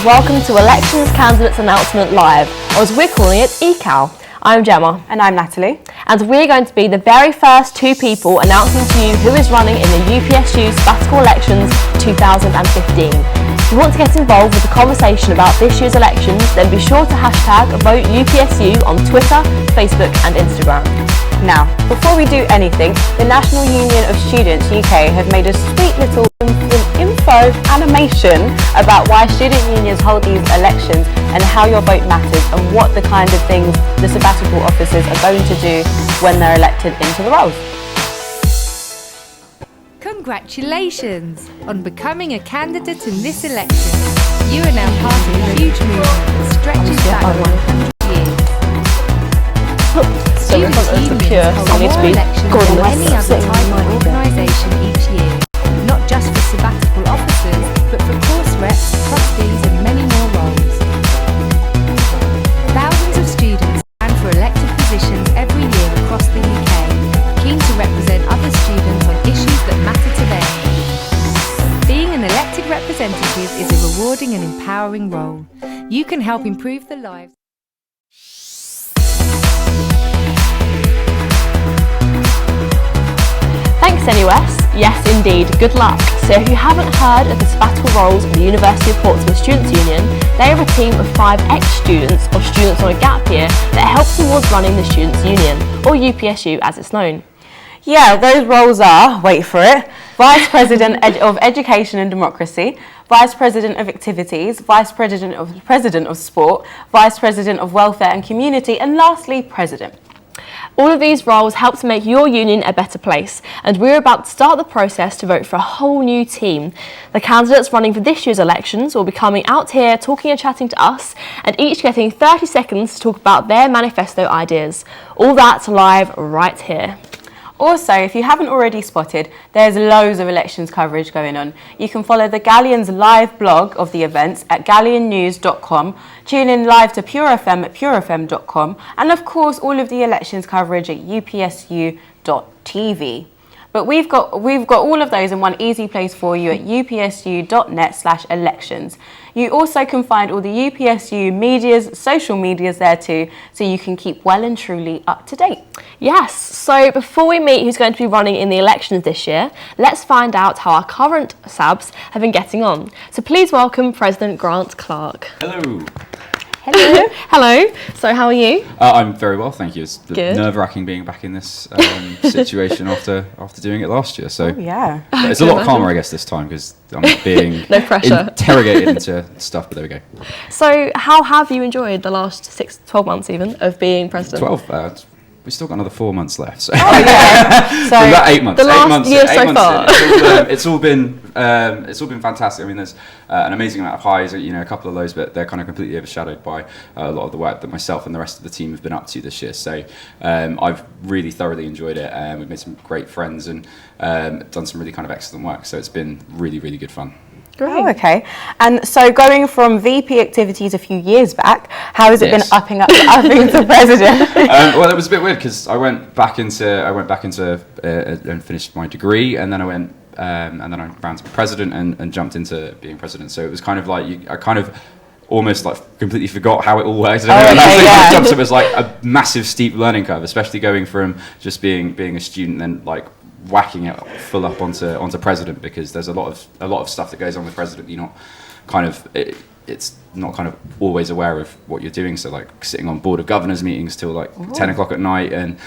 welcome to Elections Candidates Announcement Live, or as we're calling it, ECAL. I'm Gemma. And I'm Natalie. And we're going to be the very first two people announcing to you who is running in the UPSU sabbatical elections 2015. If you want to get involved with the conversation about this year's elections, then be sure to hashtag #VoteUPSU on Twitter, Facebook and Instagram. Now, before we do anything, the National Union of Students UK have made a sweet little info animation about why student unions hold these elections and how your vote matters and what the kind of things the sabbatical officers are going to do when they're elected into the roles. Congratulations on becoming a candidate in this election. You are now part of a huge movement that stretches back 100 years. So we're front of the pure, so we need to be than any other type of organisation each year, not just for sabbatical officers, but for course reps, trustees and many more roles. Thousands of students stand for elected positions every year across the UK, keen to represent other students on issues that matter to them. Being an elected representative is a rewarding and empowering role. You can help improve the lives. Thanks NUS, yes indeed, good luck. So if you haven't heard of the sabbatical roles of the University of Portsmouth Students' Union, they are a team of 5 ex-students or students on a gap year that help towards running the Students' Union, or UPSU as it's known. Yeah, those roles are, wait for it, Vice President of Education and Democracy, Vice President of Activities, Vice President of Sport, Vice President of Welfare and Community, and lastly, President. All of these roles help to make your union a better place, and we're about to start the process to vote for a whole new team. The candidates running for this year's elections will be coming out here talking and chatting to us, and each getting 30 seconds to talk about their manifesto ideas. All that live right here. Also, if you haven't already spotted, there's loads of elections coverage going on. You can follow the Galleon's live blog of the events at galleonnews.com, tune in live to Pure FM at purefm.com, and of course all of the elections coverage at UPSU.TV. But we've got all of those in one easy place for you at upsu.net/elections. You also can find all the UPSU social medias there too, so you can keep well and truly up to date. Yes, so before we meet who's going to be running in the elections this year, let's find out how our current SABs have been getting on. So please welcome President Grant Clark. Hello. Hello. Hello. So how are you? I'm very well, thank you. It's Good. nerve-wracking being back in this situation after doing it last year. So Yeah. it's a lot calmer, I guess, this time because I'm not being No pressure. interrogated into stuff. But there we go. So how have you enjoyed the last 12 months even of being president? 12. We've still got another 4 months left. So, Oh, yeah. so we've got 8 months. The last 8 months. year 8 so months far. it's all been fantastic. I mean, there's an amazing amount of highs, a couple of lows, but they're kind of completely overshadowed by a lot of the work that myself and the rest of the team have been up to this year. So I've really thoroughly enjoyed it. We've made some great friends and done some really kind of excellent work. So it's been really, really good fun. Great. Oh, okay. And so going from VP activities a few years back, how has it been upping to president? Well, it was a bit weird because I went back into and finished my degree, and then I went and then I ran to be president and jumped into being president. So it was kind of like I kind of almost like completely forgot how it all worked. So it was like a massive steep learning curve, especially going from just being a student then like whacking it full up onto president, because there's a lot of stuff that goes on with president. You're not kind of it's not kind of always aware of what you're doing. So like sitting on board of governors meetings till like 10 o'clock at night, and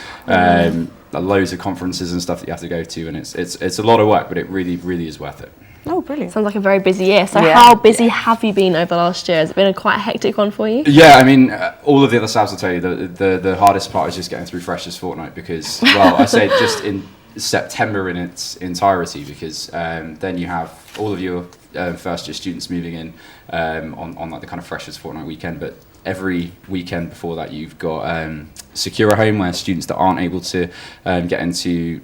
loads of conferences and stuff that you have to go to, and it's a lot of work, but it really, really is worth it. Oh, brilliant. Sounds like a very busy year. So Yeah. how busy have you been over the last year? Has it been a quite hectic one for you? Yeah, I mean, all of the other SABs will tell you the hardest part is just getting through Freshers Fortnight, because, well, I say just in September in its entirety, because then you have all of your first year students moving in on like the kind of Freshers Fortnight weekend, but every weekend before that you've got Secure a Home, where students that aren't able to get into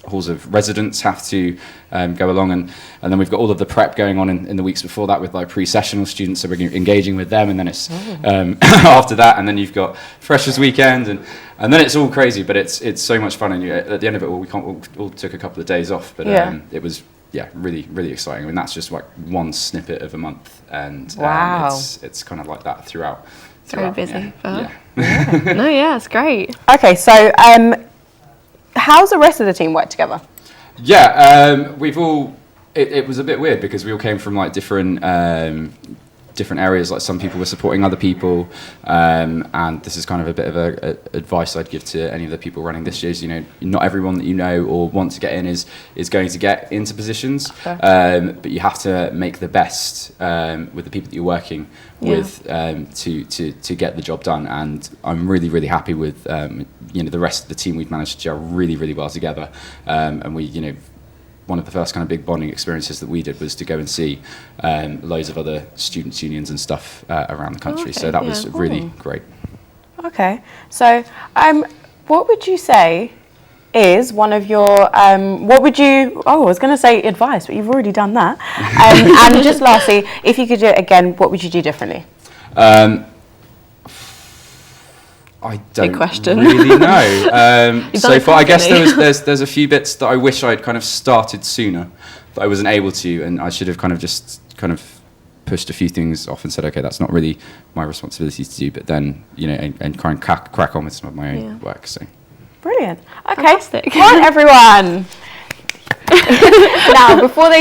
halls of residence have to go along, and then we've got all of the prep going on in the weeks before that with like pre-sessional students, so we're engaging with them, and then it's after that, and then you've got Freshers Weekend, and then it's all crazy, but it's so much fun, and at the end of it all, we all took a couple of days off, but it was yeah, really, really exciting. I mean, that's just like one snippet of a month, and Wow. it's kind of like that throughout. Very busy. Yeah. No, yeah, it's great. Okay, so how's the rest of the team work together? Yeah, we've all. It was a bit weird because we all came from like different areas. Like some people were supporting other people, and this is kind of a bit of a advice I'd give to any of the people running this year. Is, you know, not everyone that you know or want to get in is going to get into positions, but you have to make the best with the people that you're working with to get the job done. And I'm really, really happy with the rest of the team. We've managed to gel really, really well together, and we one of the first kind of big bonding experiences that we did was to go and see loads of other students' unions and stuff around the country. So that was really great. Okay, so what would you say is one of your, I was going to say advice, but you've already done that. And just lastly, if you could do it again, what would you do differently? I don't Big question. really know. You've So done it far, I guess perfectly. there's a few bits that I wish I'd kind of started sooner, but I wasn't able to, and I should have kind of pushed a few things off and said, okay, that's not really my responsibility to do, but then and kind of crack on with some of my own work. So Brilliant. Okay, Fantastic. right, everyone. Now, before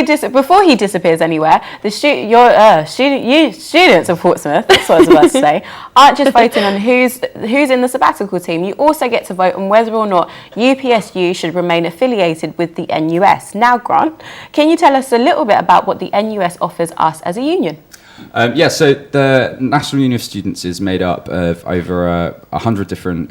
he disappears anywhere, the students of Portsmouth, that's what I was about to say, aren't just voting on who's in the sabbatical team. You also get to vote on whether or not UPSU should remain affiliated with the NUS. Now, Grant, can you tell us a little bit about what the NUS offers us as a union? So the National Union of Students is made up of over 100 different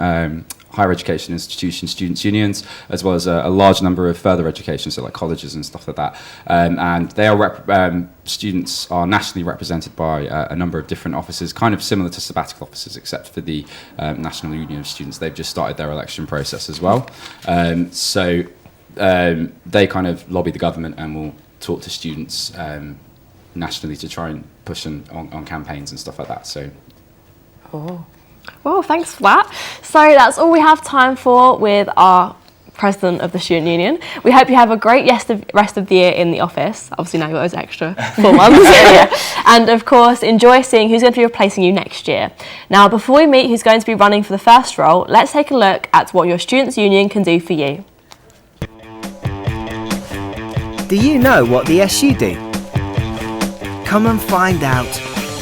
higher education institutions, students' unions, as well as a large number of further education, so like colleges and stuff like that. And they are students are nationally represented by a number of different offices, kind of similar to sabbatical offices, except for the National Union of Students. They've just started their election process as well. They kind of lobby the government and will talk to students nationally to try and push on campaigns and stuff like that. So. Well, thanks for that. So that's all we have time for with our President of the Student Union. We hope you have a great rest of the year in the office. Obviously now you've got those extra 4 months. And of course, enjoy seeing who's going to be replacing you next year. Now, before we meet who's going to be running for the first role, let's take a look at what your Students' Union can do for you. Do you know what the SU do? Come and find out.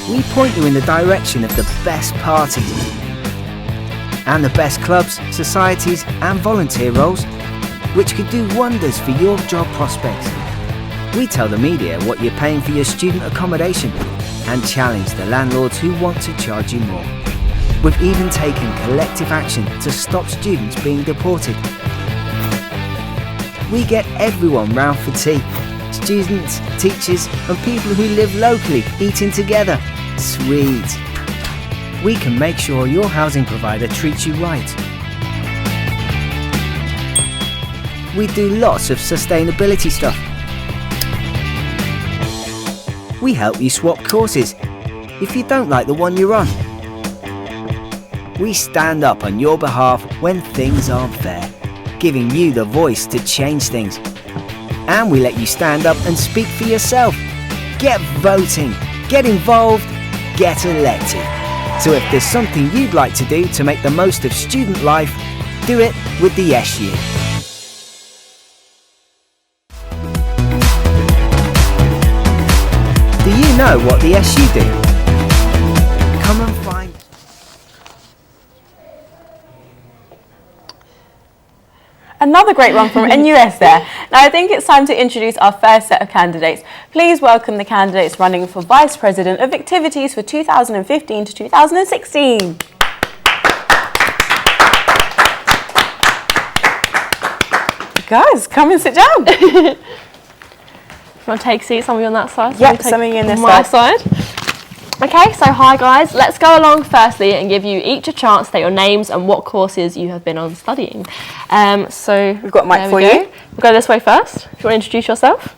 We point you in the direction of the best parties and the best clubs, societies and volunteer roles, which could do wonders for your job prospects. We tell the media what you're paying for your student accommodation and challenge the landlords who want to charge you more. We've even taken collective action to stop students being deported. We get everyone round for tea. Students, teachers and people who live locally eating together. Sweet. We can make sure your housing provider treats you right. We do lots of sustainability stuff. We help you swap courses if you don't like the one you're on. We stand up on your behalf when things aren't fair, giving you the voice to change things. And we let you stand up and speak for yourself. Get voting, get involved, get elected. So if there's something you'd like to do to make the most of student life, do it with the SU. Do you know what the SU do? Come and find... Another great one from NUS there. Now I think it's time to introduce our first set of candidates. Please welcome the candidates running for Vice President of Activities for 2015 to 2016. Guys, come and sit down. If you want to take seats, some of you on that side. Yep, some of you on this my side. Okay, so hi guys, let's go along firstly and give you each a chance to state your names and what courses you have been on studying. So We've got a mic there for we go. you. We'll go this way first. If you want to introduce yourself.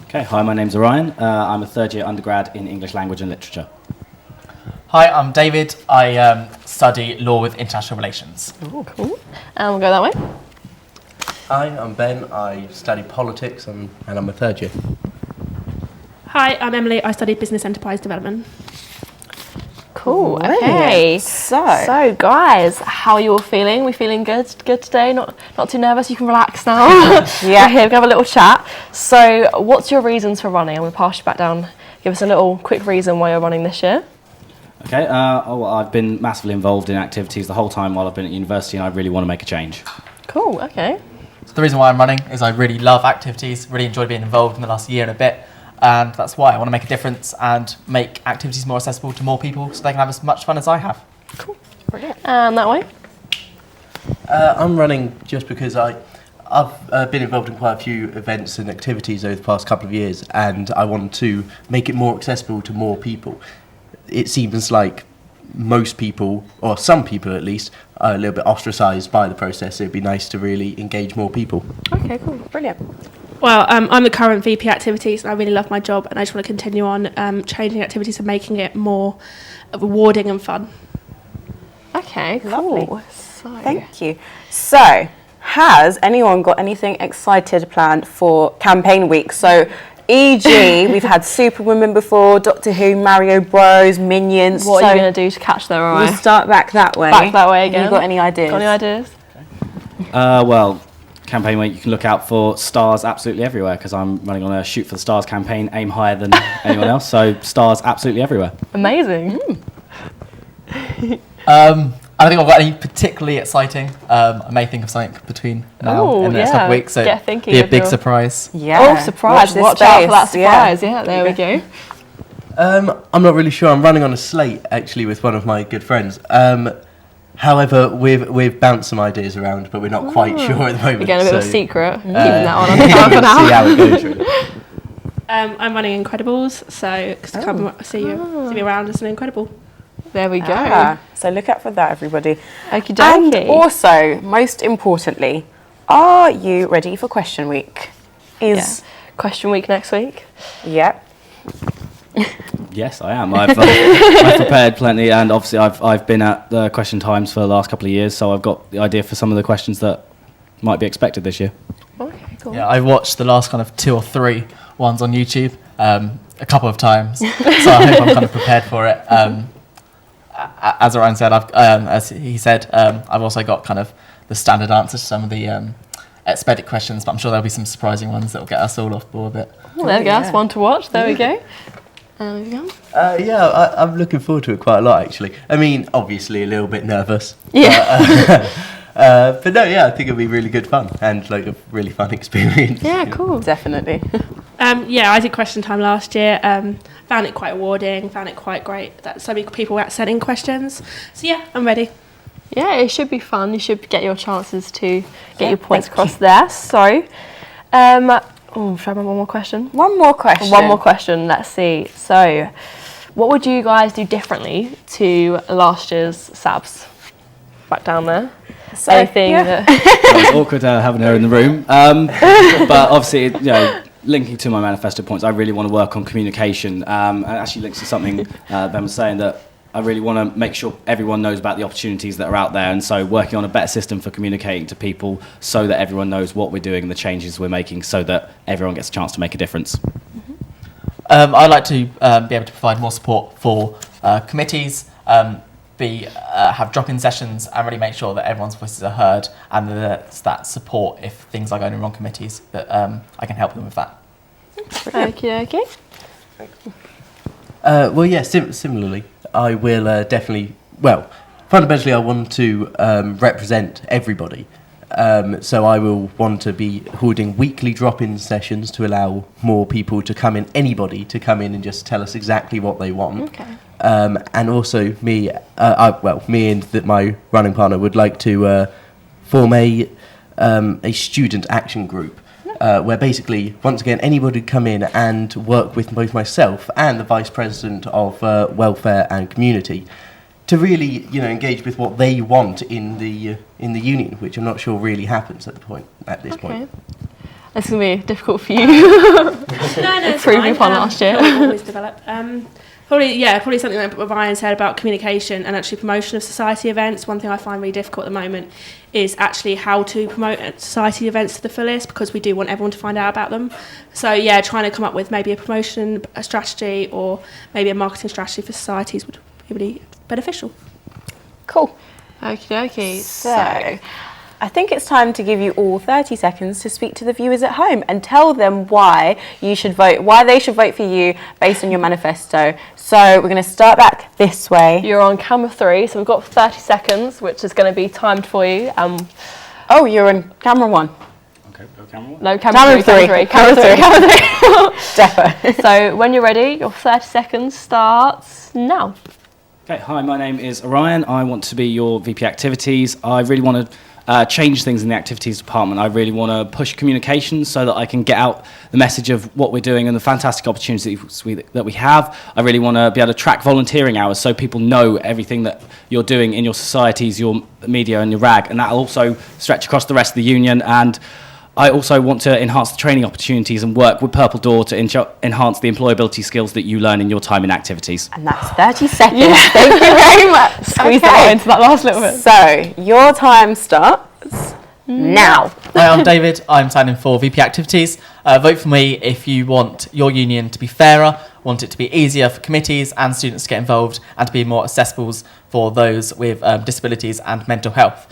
Okay, hi, my name's Orion. I'm a third year undergrad in English Language and Literature. Hi, I'm David. I study law with international relations. Oh, cool. And we'll go that way. Hi, I'm Ben. I study politics and I'm a third year. Hi, I'm Emily. I study business enterprise development. Cool. Brilliant. Okay. So Guys, how are you all feeling? We feeling good? Good today? Not too nervous? You can relax now. Yeah. We're here. We can have a little chat. So, what's your reasons for running? I'm going to pass you back down. Give us a little quick reason why you're running this year. Okay, I've been massively involved in activities the whole time while I've been at university, and I really want to make a change. Cool. Okay. So the reason why I'm running is I really love activities, really enjoyed being involved in the last year and a bit, and that's why I want to make a difference and make activities more accessible to more people so they can have as much fun as I have. Cool. Brilliant. And that way? I'm running just because I've been involved in quite a few events and activities over the past couple of years, and I want to make it more accessible to more people. It seems like most people, or some people at least, are a little bit ostracised by the process, so it'd be nice to really engage more people. Okay, cool. Brilliant. Well, I'm the current VP activities and I really love my job and I just want to continue on changing activities and making it more rewarding and fun. Okay, cool. Lovely. So, thank you. So, has anyone got anything excited planned for campaign week? So, e.g., we've had Superwomen before, Doctor Who, Mario Bros, Minions. What are you going to do to catch their eye? We'll start back that way. Back that way again. Have you got any ideas? Got any ideas? Well, campaign week, you can look out for stars absolutely everywhere because I'm running on a Shoot for the Stars campaign, aim higher than anyone else, so stars absolutely everywhere. Amazing. I don't think I've got any particularly exciting. I may think of something between now and the next couple of weeks, so Get thinking be a of big your- surprise. Yeah. Oh, surprise. this Watch out for that space. surprise. Yeah, there we go. I'm not really sure. I'm running on a slate actually with one of my good friends. However, we've bounced some ideas around, but we're not quite sure at the moment. We're getting a bit of a so, secret. Keeping that one on the we'll side for see now. how it goes. Really. I'm running Incredibles, so come see me around as an Incredible. There we go. So look out for that, everybody. Okie And dokie. also, most importantly, are you ready for question week? Question week next week. Yep. Yes, I am. I've prepared plenty, and obviously I've been at the question times for the last couple of years, so I've got the idea for some of the questions that might be expected this year. Okay, cool. Yeah, I've watched the last kind of 2 or 3 ones on YouTube a couple of times, so I hope I'm kind of prepared for it. As Orion said, as he said, I've also got kind of the standard answers to some of the expected questions, but I'm sure there'll be some surprising ones that will get us all off board a bit. Well, there we go. That's one to watch. There we go. There we go. I'm looking forward to it quite a lot actually. I mean, obviously a little bit nervous. Yeah. But no, yeah, I think it'll be really good fun and like a really fun experience. Yeah, cool. Definitely. Yeah, I did question time last year. Found it quite rewarding. Found it quite great that so many people were sending questions. So yeah, I'm ready. Yeah, it should be fun. You should get your chances to get your points across there. So, should I have one more question? One more question. One more question. Let's see. So, what would you guys do differently to last year's SABs? Back down there. So, Anything that... It's awkward having her in the room, but obviously, linking to my manifesto points, I really want to work on communication. And actually links to something Ben was saying, that I really want to make sure everyone knows about the opportunities that are out there, and so working on a better system for communicating to people so that everyone knows what we're doing and the changes we're making so that everyone gets a chance to make a difference. I'd like to be able to provide more support for committees, have drop-in sessions, and really make sure that everyone's voices are heard and that there's that support if things are going wrong committees, that I can help them with that. Okay. Well, yeah, similarly, I will definitely, fundamentally I want to represent everybody. So I will want to be holding weekly drop-in sessions to allow more people to come in, anybody to come in and just tell us exactly what they want. Okay. And also me and my running partner would like to form a student action group. Where basically, once again, anybody would come in and work with both myself and the Vice President of Welfare and Community to really, engage with what they want in the union, which I'm not sure really happens at this point. It's going to be difficult for you. No, it's Improving fine. upon last year. We'll always develop. Probably something like what Ryan said about communication and actually promotion of society events. One thing I find really difficult at the moment is actually how to promote society events to the fullest, because we do want everyone to find out about them. So yeah, trying to come up with maybe a promotion strategy or maybe a marketing strategy for societies would be really beneficial. Cool. Okie dokie. So, I think it's time to give you all 30 seconds to speak to the viewers at home and tell them why they should vote for you based on your manifesto. So we're going to start back this way. You're on camera 3, so we've got 30 seconds, which is going to be timed for you. Oh, you're on camera 1. Okay, go camera 1. No, camera 3. Camera 3. Defo. So when you're ready, your 30 seconds starts now. Okay, hi, my name is Orion. I want to be your VP Activities. I really want to change things in the activities department. I really want to push communications so that I can get out the message of what we're doing and the fantastic opportunities that we have. I really want to be able to track volunteering hours so people know everything that you're doing in your societies, your media and your RAG, and that'll also stretch across the rest of the union. And I also want to enhance the training opportunities and work with Purple Door to enhance the employability skills that you learn in your time in activities. And that's 30 seconds. Yeah. Thank you very much. Squeeze that into that last little bit. So, your time starts now. Hi, I'm David. I'm signing for VP Activities. Vote for me if you want your union to be fairer, want it to be easier for committees and students to get involved, and to be more accessible for those with disabilities and mental health.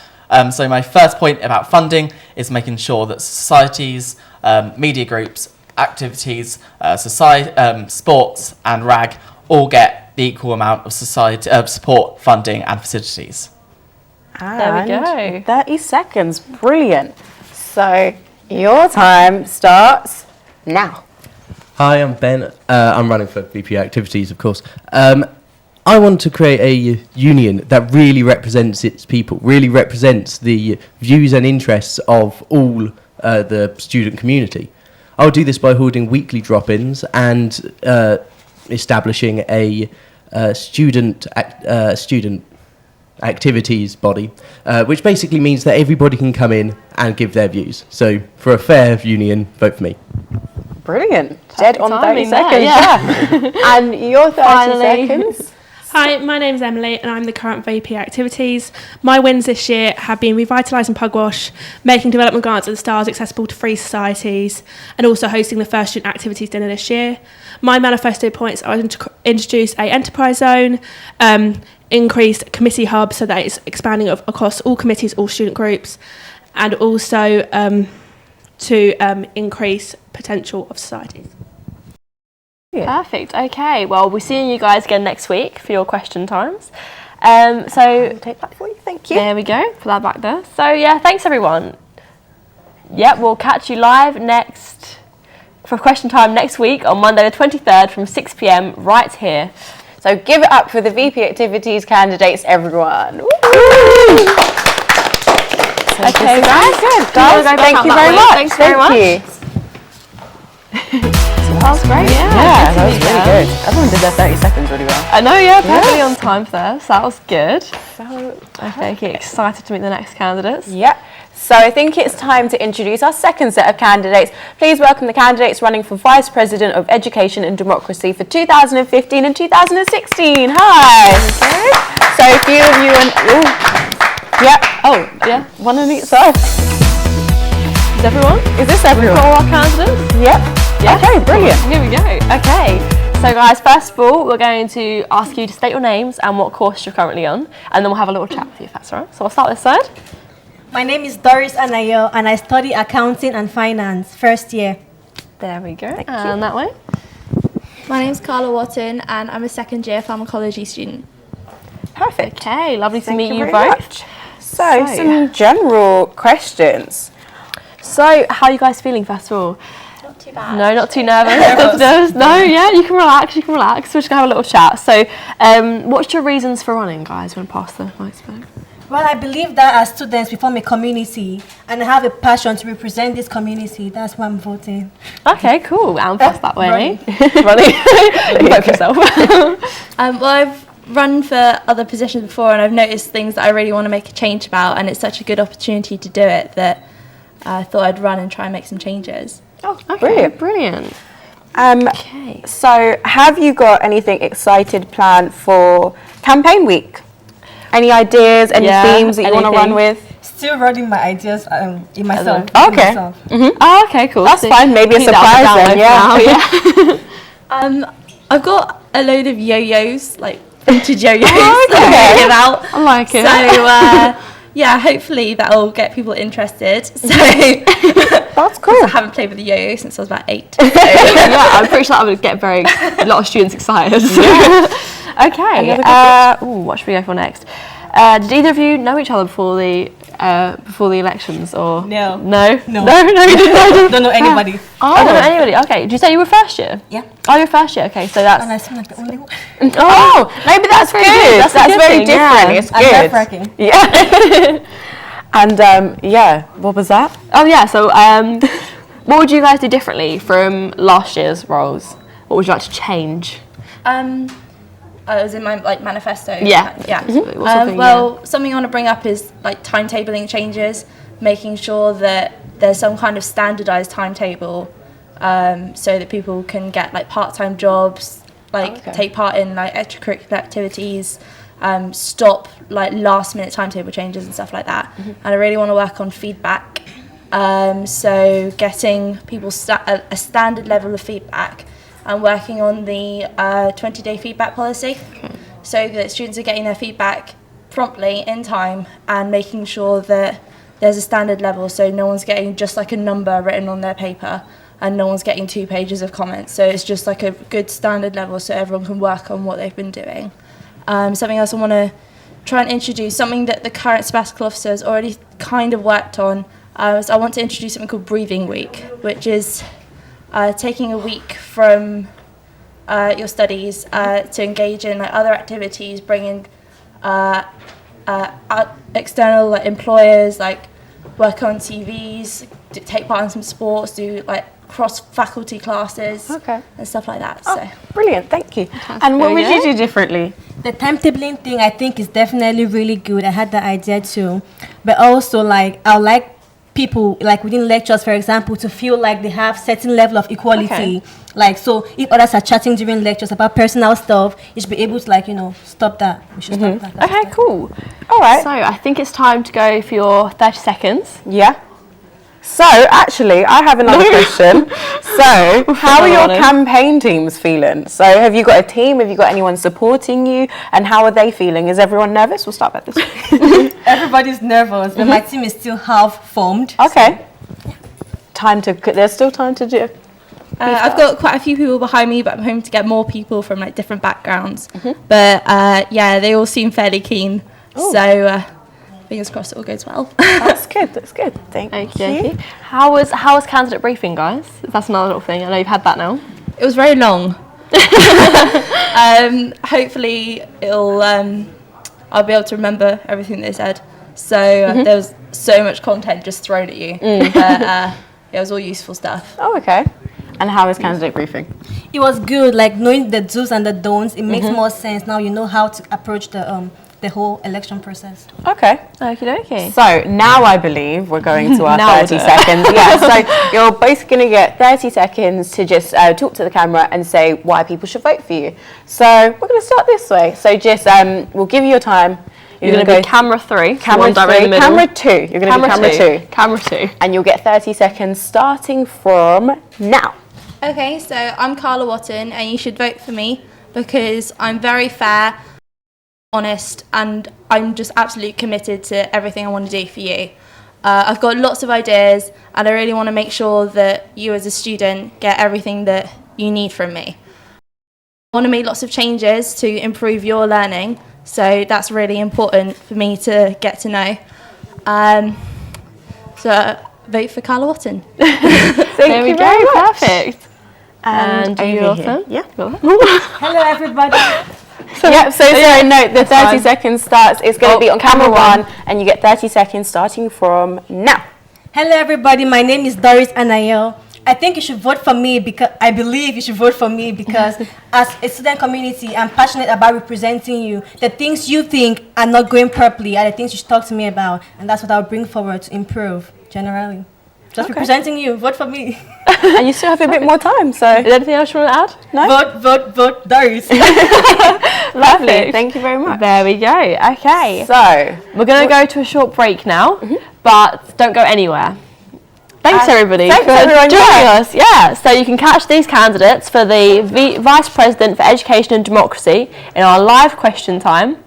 So my first point about funding is making sure that societies, media groups, activities, sports and RAG all get the equal amount of support, funding and facilities. There we go. 30 seconds. Brilliant. So your time starts now. Hi, I'm Ben. I'm running for VP Activities, of course. I want to create a union that really represents its people, really represents the views and interests of all the student community. I'll do this by holding weekly drop-ins and establishing a student activities body, which basically means that everybody can come in and give their views. So for a fair union, vote for me. Brilliant. Dead on 30 timing seconds. there, Yeah. And your 30 seconds. Hi, my name's Emily and I'm the current VP Activities. My wins this year have been revitalising Pugwash, making development grants at the Stars accessible to free societies, and also hosting the first student activities dinner this year. My manifesto points are to introduce a enterprise zone, increased committee hub so that it's expanding across all committees, all student groups, and also to increase potential of societies. Yeah. Perfect. Okay. Well, we'll be seeing you guys again next week for your question times. So I'll take that for you. Thank you. there we go. Put that back there. So yeah, thanks everyone. Yep, we'll catch you live for question time next week on Monday the 23rd from 6 p.m. right here. So give it up for the VP Activities candidates, everyone. Woo! Okay, guys. Good. Guys, Go thank back you out very that way. much. Thanks very much. That was great. Yeah, that was good to really meet good. Everyone did their 30 seconds really well. I know, yeah, perfectly on time for there, so that was good. Okay, excited to meet the next candidates. Yep. So I think it's time to introduce our second set of candidates. Please welcome the candidates running for Vice President of Education and Democracy for 2015 and 2016. Hi. So a few of you Yeah. one on each side. Is everyone? Is this everyone? For all our candidates? Yep. Yes. Okay, brilliant. Here we go. Okay. So guys, first of all, we're going to ask you to state your names and what course you're currently on, and then we'll have a little chat with you if that's all right. So I'll start this side. My name is Doris Anayo and I study accounting and finance, first year. There we go. And that way. My name's Carla Watton and I'm a second year pharmacology student. Perfect. Okay, lovely to meet you very both. much. So some general questions. So, how are you guys feeling first of all? Not too bad. No, not too nervous. No, yeah, you can relax. We're just gonna have a little chat. So, what's your reasons for running, guys? Want to pass the mic back? Well, I believe that as students we form a community and I have a passion to represent this community. That's why I'm voting. Okay, cool. And pass that way. Running. Running. Vote for yourself. Well, I've run for other positions before and I've noticed things that I really want to make a change about, and it's such a good opportunity to do it that I thought I'd run and try and make some changes. Oh, Okay, brilliant. Okay. So, have you got anything excited planned for campaign week? Any ideas, any themes that you want to run with? Still running my ideas in myself. Okay. Oh, okay, cool. That's So fine. Maybe a keep that surprise then. on the down low for now, yeah. I've got a load of yo-yos, like vintage yo-yos Okay. that I give out. I like it. So, yeah, hopefully that'll get people interested. So, That's cool. I haven't played with the yo-yo since I was about 8. So. Yeah, I'm pretty sure that would get a lot of students excited. Okay. What should we go for next? Did either of you know each other before the elections, or No. No, you No. didn't. Don't know anybody. Oh, I don't know anybody. Okay. Did you say you were first year? Yeah. Oh, you're first year. Okay, so that's. And I seem like the only one. Oh, maybe that's very good. That's a good very thing, different. yeah. It's I'm good. nerve-wracking. Yeah. And yeah, what was that? Oh yeah. So what would you guys do differently from last year's roles? What would you like to change? It was in my manifesto. Yeah. Yeah. Mm-hmm. What's the thing, Well, something I want to bring up is timetabling changes, making sure that there's some kind of standardized timetable, so that people can get part-time jobs, take part in extracurricular activities, stop last-minute timetable changes and stuff like that. And I really want to work on feedback. So getting people a standard level of feedback. I'm working on the 20-day feedback policy, so that students are getting their feedback promptly in time and making sure that there's a standard level, so no one's getting just a number written on their paper and no one's getting 2 pages of comments. So it's just a good standard level so everyone can work on what they've been doing. Something else I want to try and introduce, something that the current sabbatical officer has already kind of worked on, is I want to introduce something called Breathing Week, which is taking a week from your studies to engage in other activities, bringing external employers, work on TVs, take part in some sports, do cross-faculty classes and stuff like that. So Brilliant, thank you. And what would you do differently? The timetabling thing I think is definitely really good. I had the idea too. But also I would like people within lectures, for example, to feel like they have certain level of equality. So if others are chatting during lectures about personal stuff, you should be able to stop that. We should stop that. Okay, cool. All right. So I think it's time to go for your 30 seconds. Yeah. So, actually, I have another question. So, how are your campaign teams feeling? So, have you got a team? Have you got anyone supporting you? And how are they feeling? Is everyone nervous? We'll start by this one. Everybody's nervous, but my team is still half formed. Okay. There's still time to do. I've got quite a few people behind me, but I'm hoping to get more people from different backgrounds. But yeah, they all seem fairly keen. Ooh. So fingers crossed it all goes well. That's good. Thank you. How was candidate briefing, guys? That's another little thing. I know you've had that now. It was very long. Hopefully it'll I'll be able to remember everything they said. So there was so much content just thrown at you. But it was all useful stuff. Oh, okay. And how is candidate briefing? It was good, knowing the do's and the don'ts. It makes more sense now. You know how to approach the whole election process. Okay. Okay. So now I believe we're going to our 30 seconds. Yeah. So you're both going to get 30 seconds to just talk to the camera and say why people should vote for you. So we're going to start this way. So just we'll give you your time. You're going to be camera 3. Camera 3. Camera 2. You're going to be camera 2. Camera 2. And you'll get 30 seconds starting from now. Okay, so I'm Carla Watton and you should vote for me because I'm very fair, honest, and I'm just absolutely committed to everything I want to do for you. I've got lots of ideas and I really want to make sure that you as a student get everything that you need from me. I want to make lots of changes to improve your learning, so that's really important for me to get to know. So vote for Carla Watton. There we go, perfect. And you also? Yeah. Hello, everybody. Yep, so note the 30 seconds starts. It's going to be on camera 1, and you get 30 seconds starting from now. Hello, everybody. My name is Doris Anayel. I think you should vote for me because I believe you should vote for me because as a student community, I'm passionate about representing you. The things you think are not going properly are the things you should talk to me about, and that's what I'll bring forward to improve generally. Just representing you. Vote for me. And you still have a bit more time, so... Is there anything else you want to add? No? Vote, Doris. Lovely, thank you very much. There we go. Okay. So, We're going to go to a short break now, but don't go anywhere. Thanks everybody thanks for everyone, joining yeah. us. Yeah, so you can catch these candidates for the Vice President for Education and Democracy in our live question time.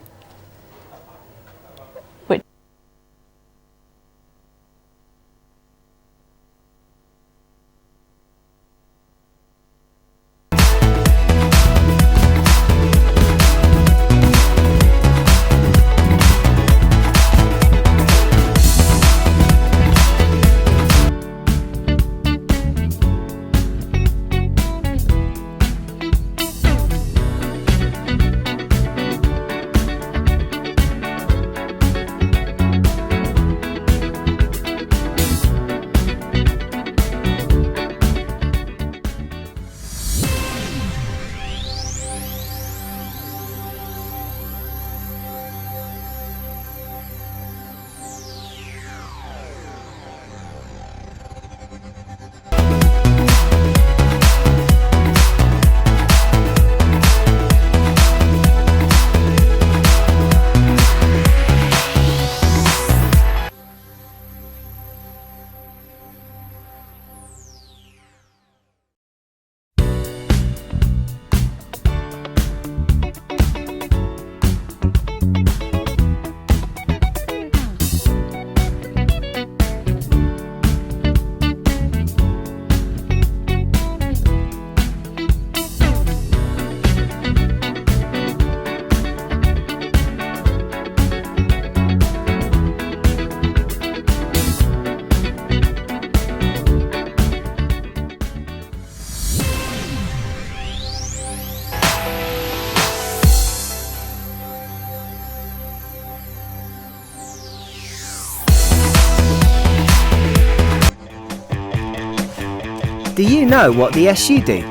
Do you know what the SU do?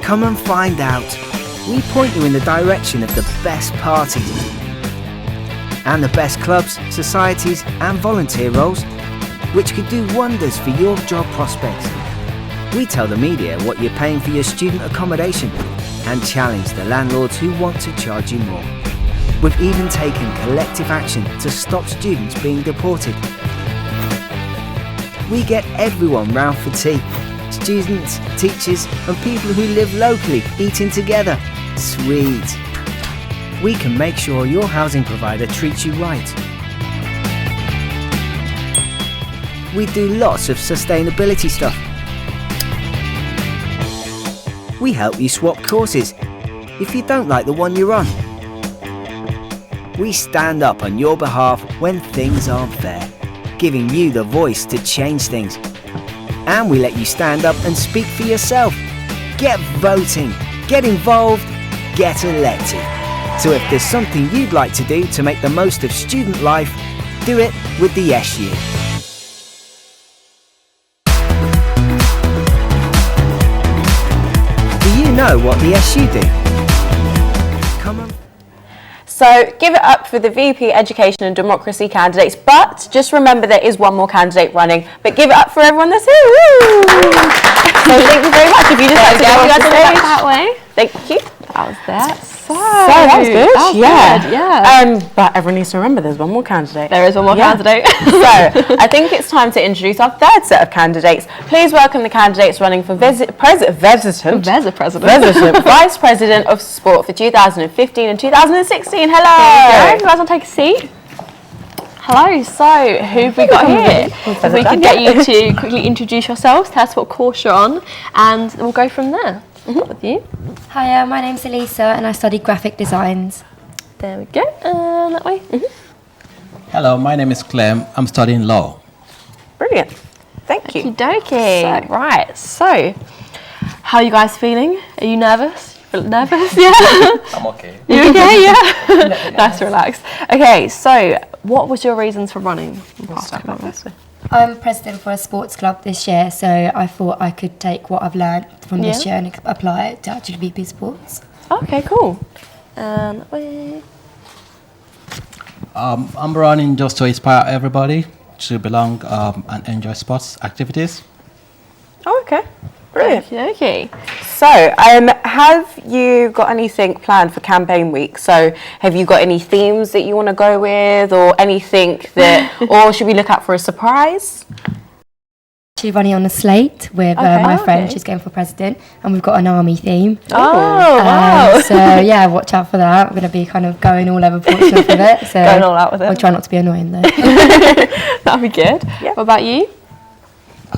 Come and find out. We point you in the direction of the best parties and the best clubs, societies and volunteer roles which could do wonders for your job prospects. We tell the media what you're paying for your student accommodation and challenge the landlords who want to charge you more. We've even taken collective action to stop students being deported. We get everyone round for tea. Students, teachers and people who live locally eating together. Sweet. We can make sure your housing provider treats you right. We do lots of sustainability stuff. We help you swap courses if you don't like the one you're on. We stand up on your behalf when things aren't fair, giving you the voice to change things. And we let you stand up and speak for yourself. Get voting, get involved, get elected. So if there's something you'd like to do to make the most of student life, do it with the SU. Do you know what the SU do? Come on. So give it up for the VP Education and Democracy candidates, but just remember there is one more candidate running, but give it up for everyone that's here. Woo! So thank you very much. If you just like to go guys off the that way. Thank you. That was that. So that was good. That was yeah. good, yeah. But everyone needs to remember there's one more candidate. There is one more candidate. So I think it's time to introduce our third set of candidates. Please welcome the candidates running for Vice President of Sport for 2015 and 2016. Hello. There you go. You guys want to take a seat? Hello, so who have we got here? If we could get you to quickly introduce yourselves, tell us what course you're on, and we'll go from there. With you. Hi, my name's Elisa and I study graphic designs. There we go, that way. Hello, my name is Clem. I'm studying law. Brilliant. Thank you. Okie dokie. Right, so how are you guys feeling? Are you nervous? You feel nervous? Yeah? I'm okay. You okay? Yeah? Nice to relax. Okay, so what was your reasons for running? I'm president for a sports club this year, so I thought I could take what I've learned from this year and apply it to actually VP Sports. Okay, cool. I'm running just to inspire everybody to belong and enjoy sports activities. Oh, okay. Brilliant. Okay. So, have you got anything planned for campaign week? So, have you got any themes that you want to go with, or anything that, or should we look out for a surprise? She's running on a slate with my friend. She's going for president, and we've got an army theme. Oh, wow. So yeah, watch out for that. We're going to be kind of going all over Portsmouth with it. So Going all out with it. I'll try not to be annoying though. That'd be good. Yeah. What about you?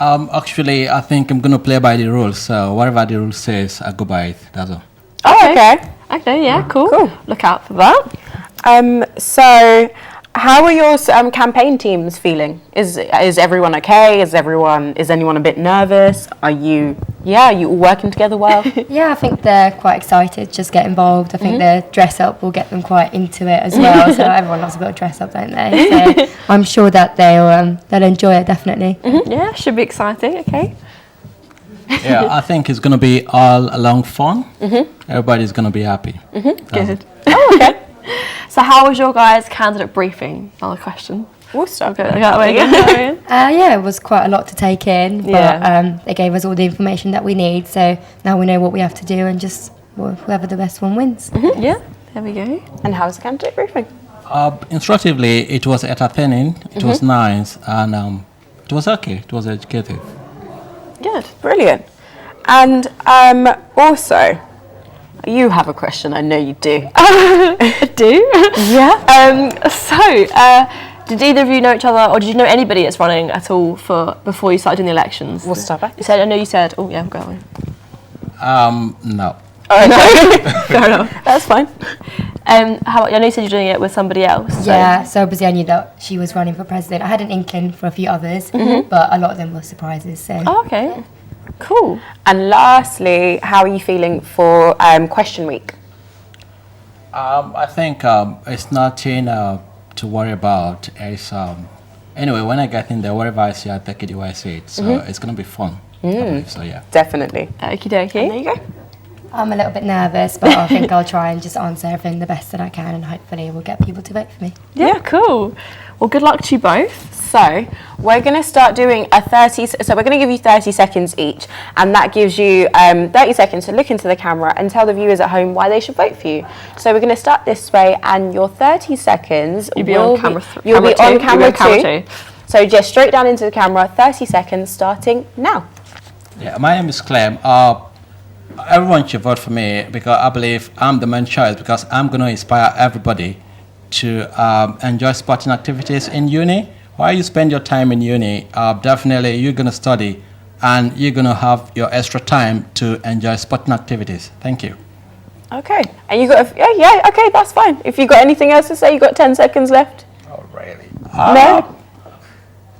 Actually, I think I'm going to play by the rules. So whatever the rule says, I go by it. That's all. Oh, okay. Okay, yeah, cool. Cool. Look out for that. So, how are your campaign teams feeling? Is everyone okay? Is anyone a bit nervous? Are you all working together well? Yeah, I think they're quite excited. Just get involved. I think the dress up will get them quite into it as well. So everyone loves a bit of dress up, don't they? So I'm sure that they'll enjoy it definitely. Yeah, should be exciting. Okay. Yeah, I think it's going to be all along fun. Everybody's going to be happy. Good. Oh, okay. So how was your guys' candidate briefing? Another question. We'll start Okay, that way again. Yeah, it was quite a lot to take in, but they gave us all the information that we need. So now we know what we have to do, and just whoever the best one wins. Yeah, there we go. And how was the candidate briefing? Instructively, it was entertaining, it was nice, and it was okay, it was educative. Good, brilliant. And also, you have a question, I know you do. I do? Yeah. Did either of you know each other, or did you know anybody that's running at all before you started doing the elections? We'll start back. You said, oh yeah, go on. No. Oh, no. Fair enough. That's fine. How about, I know you said you're doing it with somebody else. Yeah, so obviously I knew that she was running for president. I had an inkling for a few others, but a lot of them were surprises. So. Oh, okay. Cool. And lastly, how are you feeling for question week? I think it's nothing to worry about. It's, anyway, when I get in there, whatever I see, I take it the way I see it. So it's going to be fun. I believe so, yeah. Definitely. Okie dokie. And there you go. I'm a little bit nervous, but I think I'll try and just answer everything the best that I can, and hopefully we'll get people to vote for me. Yeah, cool. Well, good luck to you both. So we're going to start doing so we're going to give you 30 seconds each, and that gives you 30 seconds to look into the camera and tell the viewers at home why they should vote for you. So we're going to start this way, and your 30 seconds You'll be on camera two. So just straight down into the camera, 30 seconds starting now. Yeah, my name is Clem. Everyone should vote for me because I believe I'm the main choice, because I'm going to inspire everybody to enjoy sporting activities in uni. While you spend your time in uni, definitely you're going to study, and you're going to have your extra time to enjoy sporting activities. Thank you. Okay. And you got okay, that's fine. If you got anything else to say, you got 10 seconds left. Oh, really? No?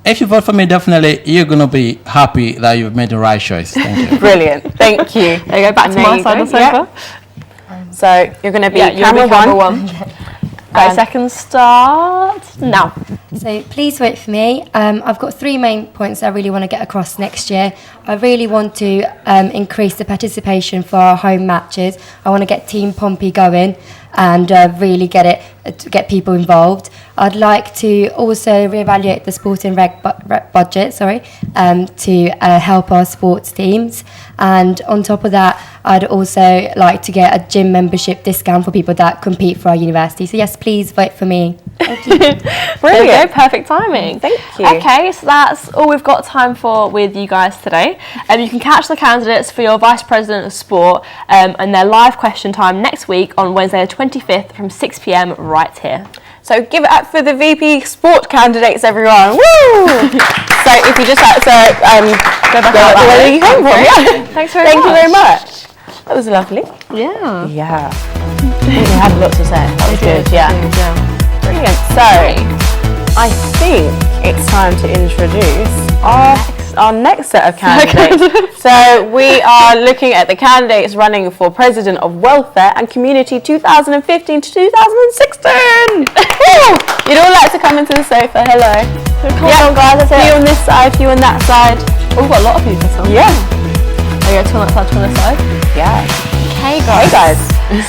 If you vote for me, definitely you're going to be happy that you've made the right choice. Thank you. Brilliant. Thank you. There you go, back to my side of the sofa. So you're going to be camera one. 30 And seconds start now. So please vote for me. I've got 3 main points I really want to get across next year. I really want to increase the participation for our home matches. I want to get Team Pompey going and really get people involved. I'd like to also reevaluate the sporting reg budget, to help our sports teams. And on top of that, I'd also like to get a gym membership discount for people that compete for our university. So yes, please vote for me. Thank you. Brilliant. Perfect timing. Thank you. Okay, so that's all we've got time for with you guys today. You can catch the candidates for your Vice President of Sport and their live question time next week on Wednesday the 25th from 6 p.m. right here. So give it up for the VP Sport candidates, everyone. Woo! So if you just like to go back to where you came from. Yeah. Thanks very much. Thank you very much. That was lovely. Yeah. Yeah. We had a lot to say. That was good. Yeah. Brilliant. So I think it's time to introduce our next set of candidates. So we are looking at the candidates running for President of Welfare and Community 2015 to 2016. You'd all like to come into the sofa. Hello. Come on, guys. Few on this side, few on that side. Oh, we've got a lot of people. Yeah. Are you two on that side, two on this side? Yeah. Okay, guys. Hey, guys.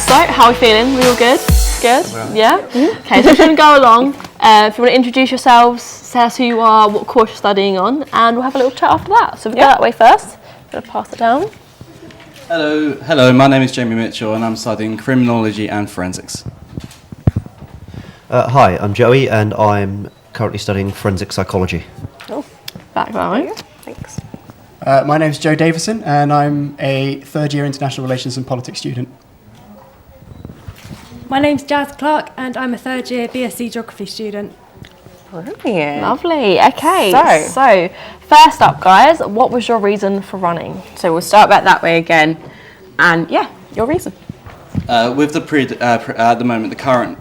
So, how are we feeling? We all good? Good? Yeah? Okay, so we're going to go along If you want to introduce yourselves, tell us who you are, what course you're studying on, and we'll have a little chat after that. So we'll go that way first. I'm going to pass it down. Hello, my name is Jamie Mitchell and I'm studying criminology and forensics. Hi, I'm Joey and I'm currently studying forensic psychology. Oh, back that way. Thanks. My name's Joe Davison and I'm a third-year international relations and politics student. My name's Jazz Clark and I'm a third-year BSc geography student. Brilliant. Lovely. Okay, so first up, guys, what was your reason for running? So we'll start back that way again. And yeah, your reason. With the at the moment, the current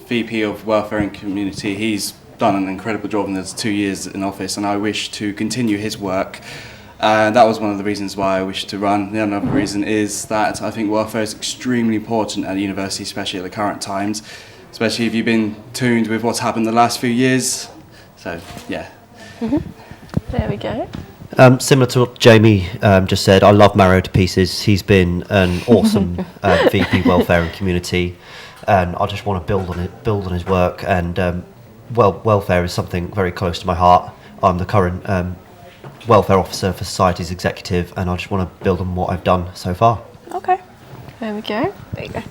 VP of Welfare and Community, he's done an incredible job in his 2 years in office, and I wish to continue his work. That was one of the reasons why I wish to run. The other reason is that I think welfare is extremely important at university, especially at the current times, especially if you've been tuned with what's happened the last few years. So, yeah. There we go. Similar to what Jamie just said, I love Mario to pieces. He's been an awesome VP Welfare and Community, and I just want to build on his work. And welfare is something very close to my heart. I'm the current welfare officer for Society's executive, and I just want to build on what I've done so far. Okay. There we go. There you go.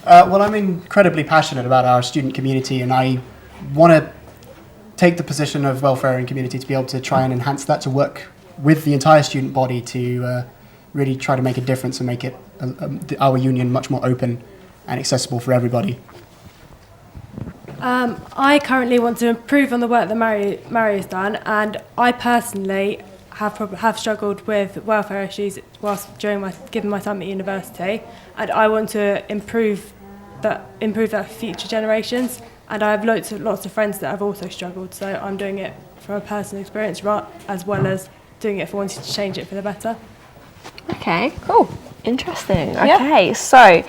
Well, I'm incredibly passionate about our student community, and I want to take the position of welfare and community to be able to try and enhance that, to work with the entire student body to really try to make a difference and make it our union much more open and accessible for everybody. I currently want to improve on the work that Mary has done, and I personally have struggled with welfare issues given my time at university, and I want to improve that for future generations. And I have lots of friends that have also struggled, so I'm doing it from a personal experience as well as doing it for wanting to change it for the better. Okay, cool. Interesting. Okay, so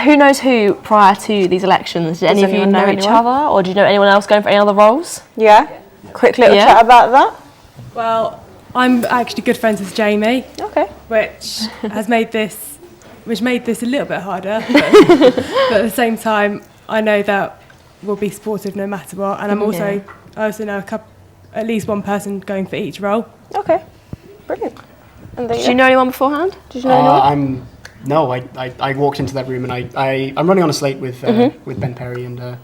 who knows who prior to these elections? Did any of you know each other, or do you know anyone else going for any other roles? Yeah. Quick little chat about that. Well, I'm actually good friends with Jamie. Okay. Which made this a little bit harder, but at the same time, I know that we'll be supportive no matter what. And I also know at least one person going for each role. Okay. Brilliant. And Did you know anyone beforehand? Did you know anyone? I walked into that room and I'm running on a slate with Ben Perry and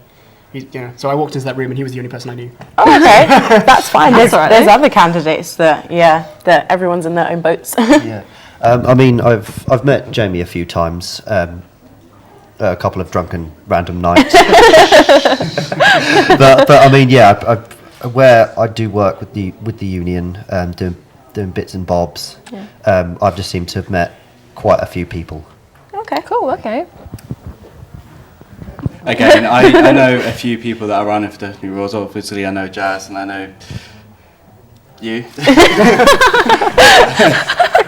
so I walked into that room and he was the only person I knew. Oh, okay. That's fine. There's right, other candidates that everyone's in their own boats. Yeah. I mean, I've met Jamie a few times, a couple of drunken random nights. but I mean, yeah, where I do work with the union, doing bits and bobs. Yeah. I've just seemed to have met quite a few people. Okay, cool. Okay. Again, I know a few people that are running for deputy roles. Obviously, I know Jazz and I know you.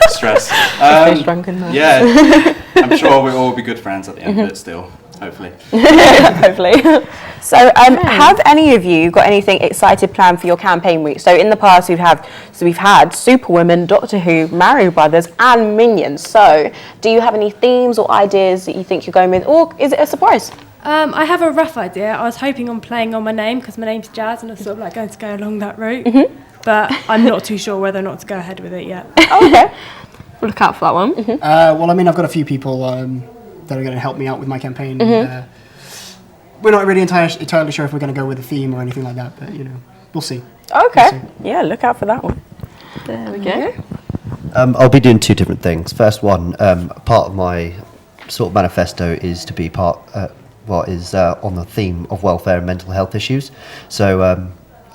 Stress. Yeah, I'm sure we'll all be good friends at the end of it still, hopefully. Hopefully. So have any of you got anything excited planned for your campaign week? So in the past we've had Superwomen, Doctor Who, Mario Brothers and Minions. So do you have any themes or ideas that you think you're going with, or is it a surprise? I have a rough idea. I was hoping on playing on my name because my name's Jazz and I was sort of like going to go along that route. But I'm not too sure whether or not to go ahead with it yet. Okay. We'll look out for that one. Well, I mean, I've got a few people that are going to help me out with my campaign. We're not really entirely sure if we're going to go with a theme or anything like that, but, we'll see. Okay. We'll see. Yeah, look out for that one. There we go. I'll be doing two different things. First one, part of my sort of manifesto is to be on the theme of welfare and mental health issues. So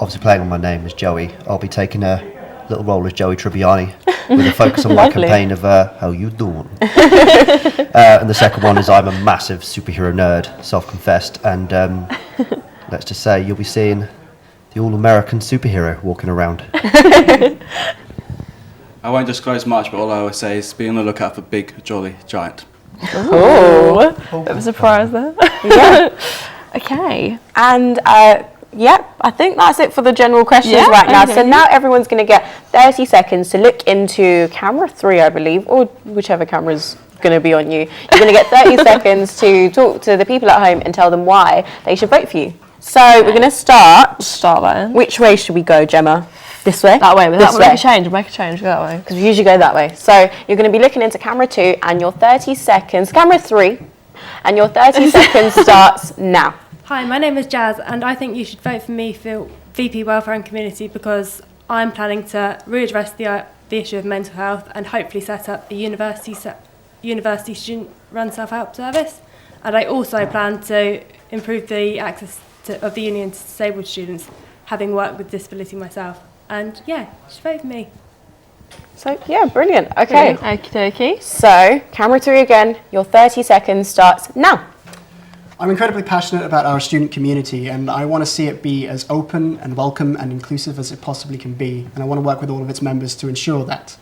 obviously playing on my name as Joey, I'll be taking a little role as Joey Tribbiani with a focus on my campaign of how you doing. And the second one is I'm a massive superhero nerd, self-confessed, and let's just say you'll be seeing the all-American superhero walking around. I won't disclose much, but all I always say is be on the lookout for Big Jolly Giant. Oh, bit of a surprise there. Yeah. Okay. And I think that's it for the general questions right now. So now everyone's going to get 30 seconds to look into camera 3, I believe, or whichever camera's going to be on you. You're going to get 30 seconds to talk to the people at home and tell them why they should vote for you. So we're going to start. Start that. Which way should we go, Gemma? This way? That way. This That way. make a change. Go that way. Because we usually go that way. So you're going to be looking into camera 2 and your 30 seconds, camera 3, and your 30 seconds starts now. Hi, my name is Jazz, and I think you should vote for me for VP Welfare and Community because I'm planning to readdress the issue of mental health and hopefully set up a university student-run self-help service. And I also plan to improve the access of the union to disabled students, having worked with disability myself. And yeah, just vote for me. So yeah, brilliant. Okay. Okie dokie. So camera 3 again. Your 30 seconds starts now. I'm incredibly passionate about our student community, and I want to see it be as open and welcome and inclusive as it possibly can be, and I want to work with all of its members to ensure that.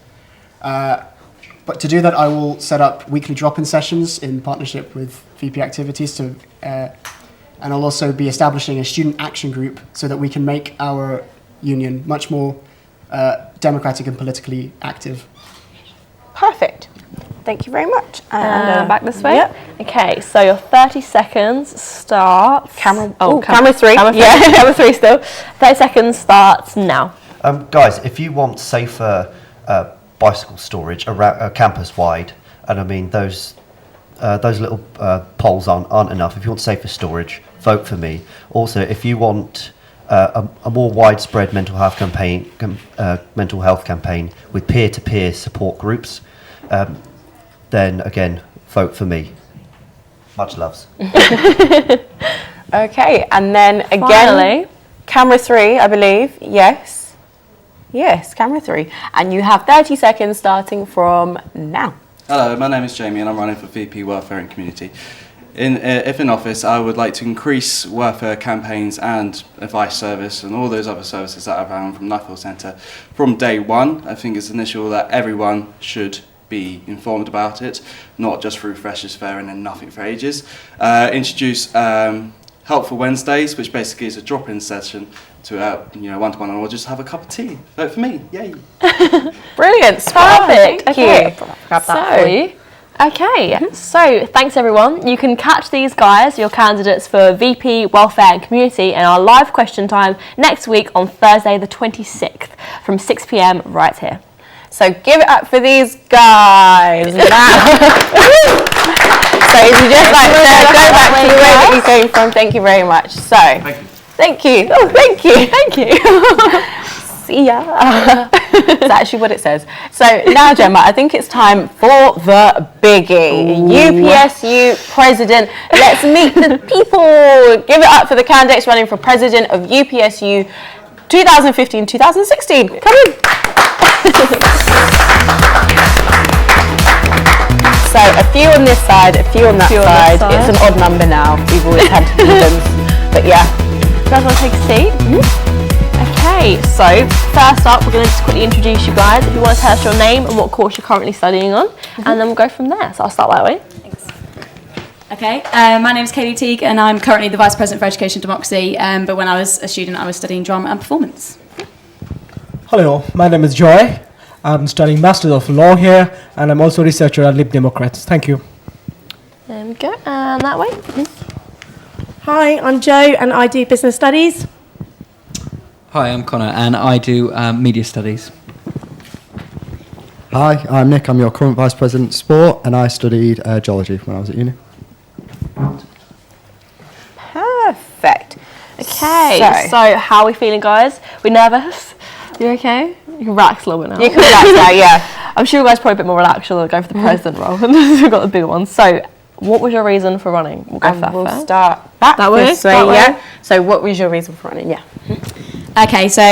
But to do that, I will set up weekly drop-in sessions in partnership with VP Activities, and I'll also be establishing a student action group so that we can make our union much more democratic and politically active. Perfect. Thank you very much. And back this way. Yep. Okay, so your 30 seconds starts. Camera 3. Camera 3. Yeah, camera 3 still. 30 seconds starts now. Guys, if you want safer bicycle storage around campus wide, and I mean those little poles aren't enough. If you want safer storage, vote for me. Also, if you want a more widespread mental health campaign with peer-to-peer support groups, then again, vote for me. Much loves. Okay, and then again, Finally. camera 3, I believe. Yes. Yes, camera 3. And you have 30 seconds starting from now. Hello, my name is Jamie and I'm running for VP Welfare and Community. If in office, I would like to increase welfare campaigns and advice service and all those other services that I've run from Nuffield Centre from day one. I think it's initial that everyone should be informed about it, not just through Freshers Fair and then nothing for ages. Introduce Helpful Wednesdays, which basically is a drop-in session to one-to-one, or just have a cup of tea. Vote for me, yay! Brilliant, Perfect. Thank Okay. you. Grab that for you. Okay, so thanks everyone. You can catch these guys, your candidates for VP, Welfare and Community, in our live question time next week on Thursday the 26th from 6 p.m. right here. So give it up for these guys now. So if you just like to go back to the way that you came from, thank you very much. So, thank you. Oh, thank you. Thank you. See ya. That's actually what it says. So now, Gemma, I think it's time for the biggie. UPSU President. Let's meet the people. Give it up for the candidates running for President of UPSU 2015-2016. Come in. So a few on this side, a few on that side. It's an odd number now. We've always had evens, but yeah. You guys want to take a seat? Okay, so first up, we're going to just quickly introduce you guys. If you want to tell us your name and what course you're currently studying on, and then we'll go from there. So I'll start that way. Okay, my name is Kaylee Teague and I'm currently the Vice President for Education and Democracy, but when I was a student I was studying drama and performance. Hello, my name is Joy. I'm studying Masters of Law here and I'm also a researcher at Lib Democrats. Thank you. There we go, and that way. Hi, I'm Jo and I do Business Studies. Hi, I'm Connor and I do Media Studies. Hi, I'm Nick. I'm your current Vice President Sport and I studied geology when I was at uni. Perfect. Okay, so how are we feeling, guys? We nervous? You okay? You can relax a little bit now. You can relax now, yeah. I'm sure you guys are probably a bit more relaxed. You'll go for the president role. We've got the bigger one. So, what was your reason for running? We'll go for that We'll first. start back That way? this way, That way? yeah. So what was your reason for running? Yeah. Okay, so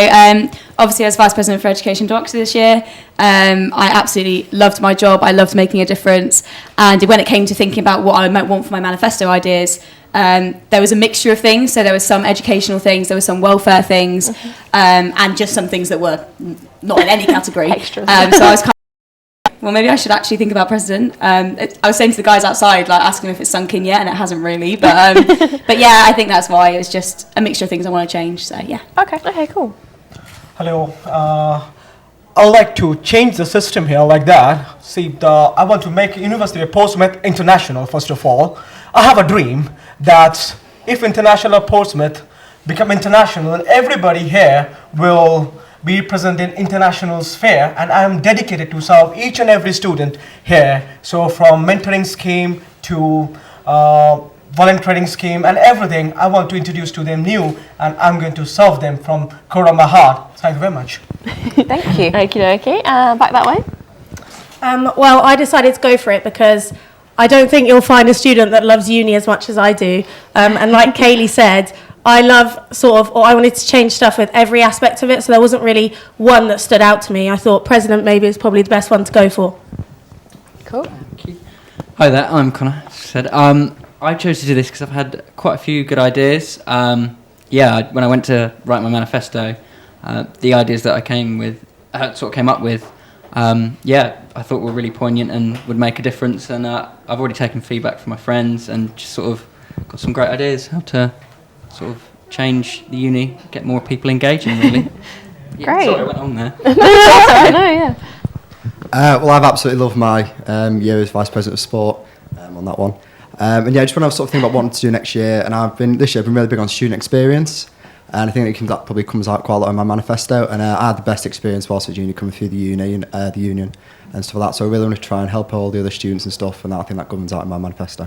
obviously as Vice President for Education and Democracy this year, I absolutely loved my job. I loved making a difference. And when it came to thinking about what I might want for my manifesto ideas, there was a mixture of things. So there was some educational things, there were some welfare things, and just some things that were not in any category. Extras. So I was kind of, well, maybe I should actually think about president. I was saying to the guys outside, like asking them if it's sunk in yet, and it hasn't really. But but yeah, I think that's why. It was just a mixture of things I want to change. So yeah. Okay, cool. Hello. I'd like to change the system here like that. See, I want to make University of Portsmouth international, first of all. I have a dream that if International Portsmouth become international, and everybody here will be present in international sphere, and I am dedicated to serve each and every student here. So from mentoring scheme to volunteering scheme and everything, I want to introduce to them new, and I'm going to serve them from core of my heart. Thank you very much. Thank you. Okay. Back that way. Well, I decided to go for it because I don't think you'll find a student that loves uni as much as I do. And like Kaylee said, I wanted to change stuff with every aspect of it, so there wasn't really one that stood out to me. I thought president maybe is probably the best one to go for. Cool. Hi there, I'm Connor. I chose to do this because I've had quite a few good ideas. When I went to write my manifesto, the ideas that I came up with, I thought were really poignant and would make a difference. And I've already taken feedback from my friends and just sort of got some great ideas how to sort of change the uni, get more people engaging, really. Great. Sorry, I went on there. Well, I've absolutely loved my year as Vice President of Sport on that one. Just when I was sort of thinking about what I wanted to do next year, and this year I've been really big on student experience, and I think that probably comes out quite a lot in my manifesto, and I had the best experience whilst at uni coming through the union and stuff like that, so I really want to try and help all the other students and stuff, and I think that governs out in my manifesto.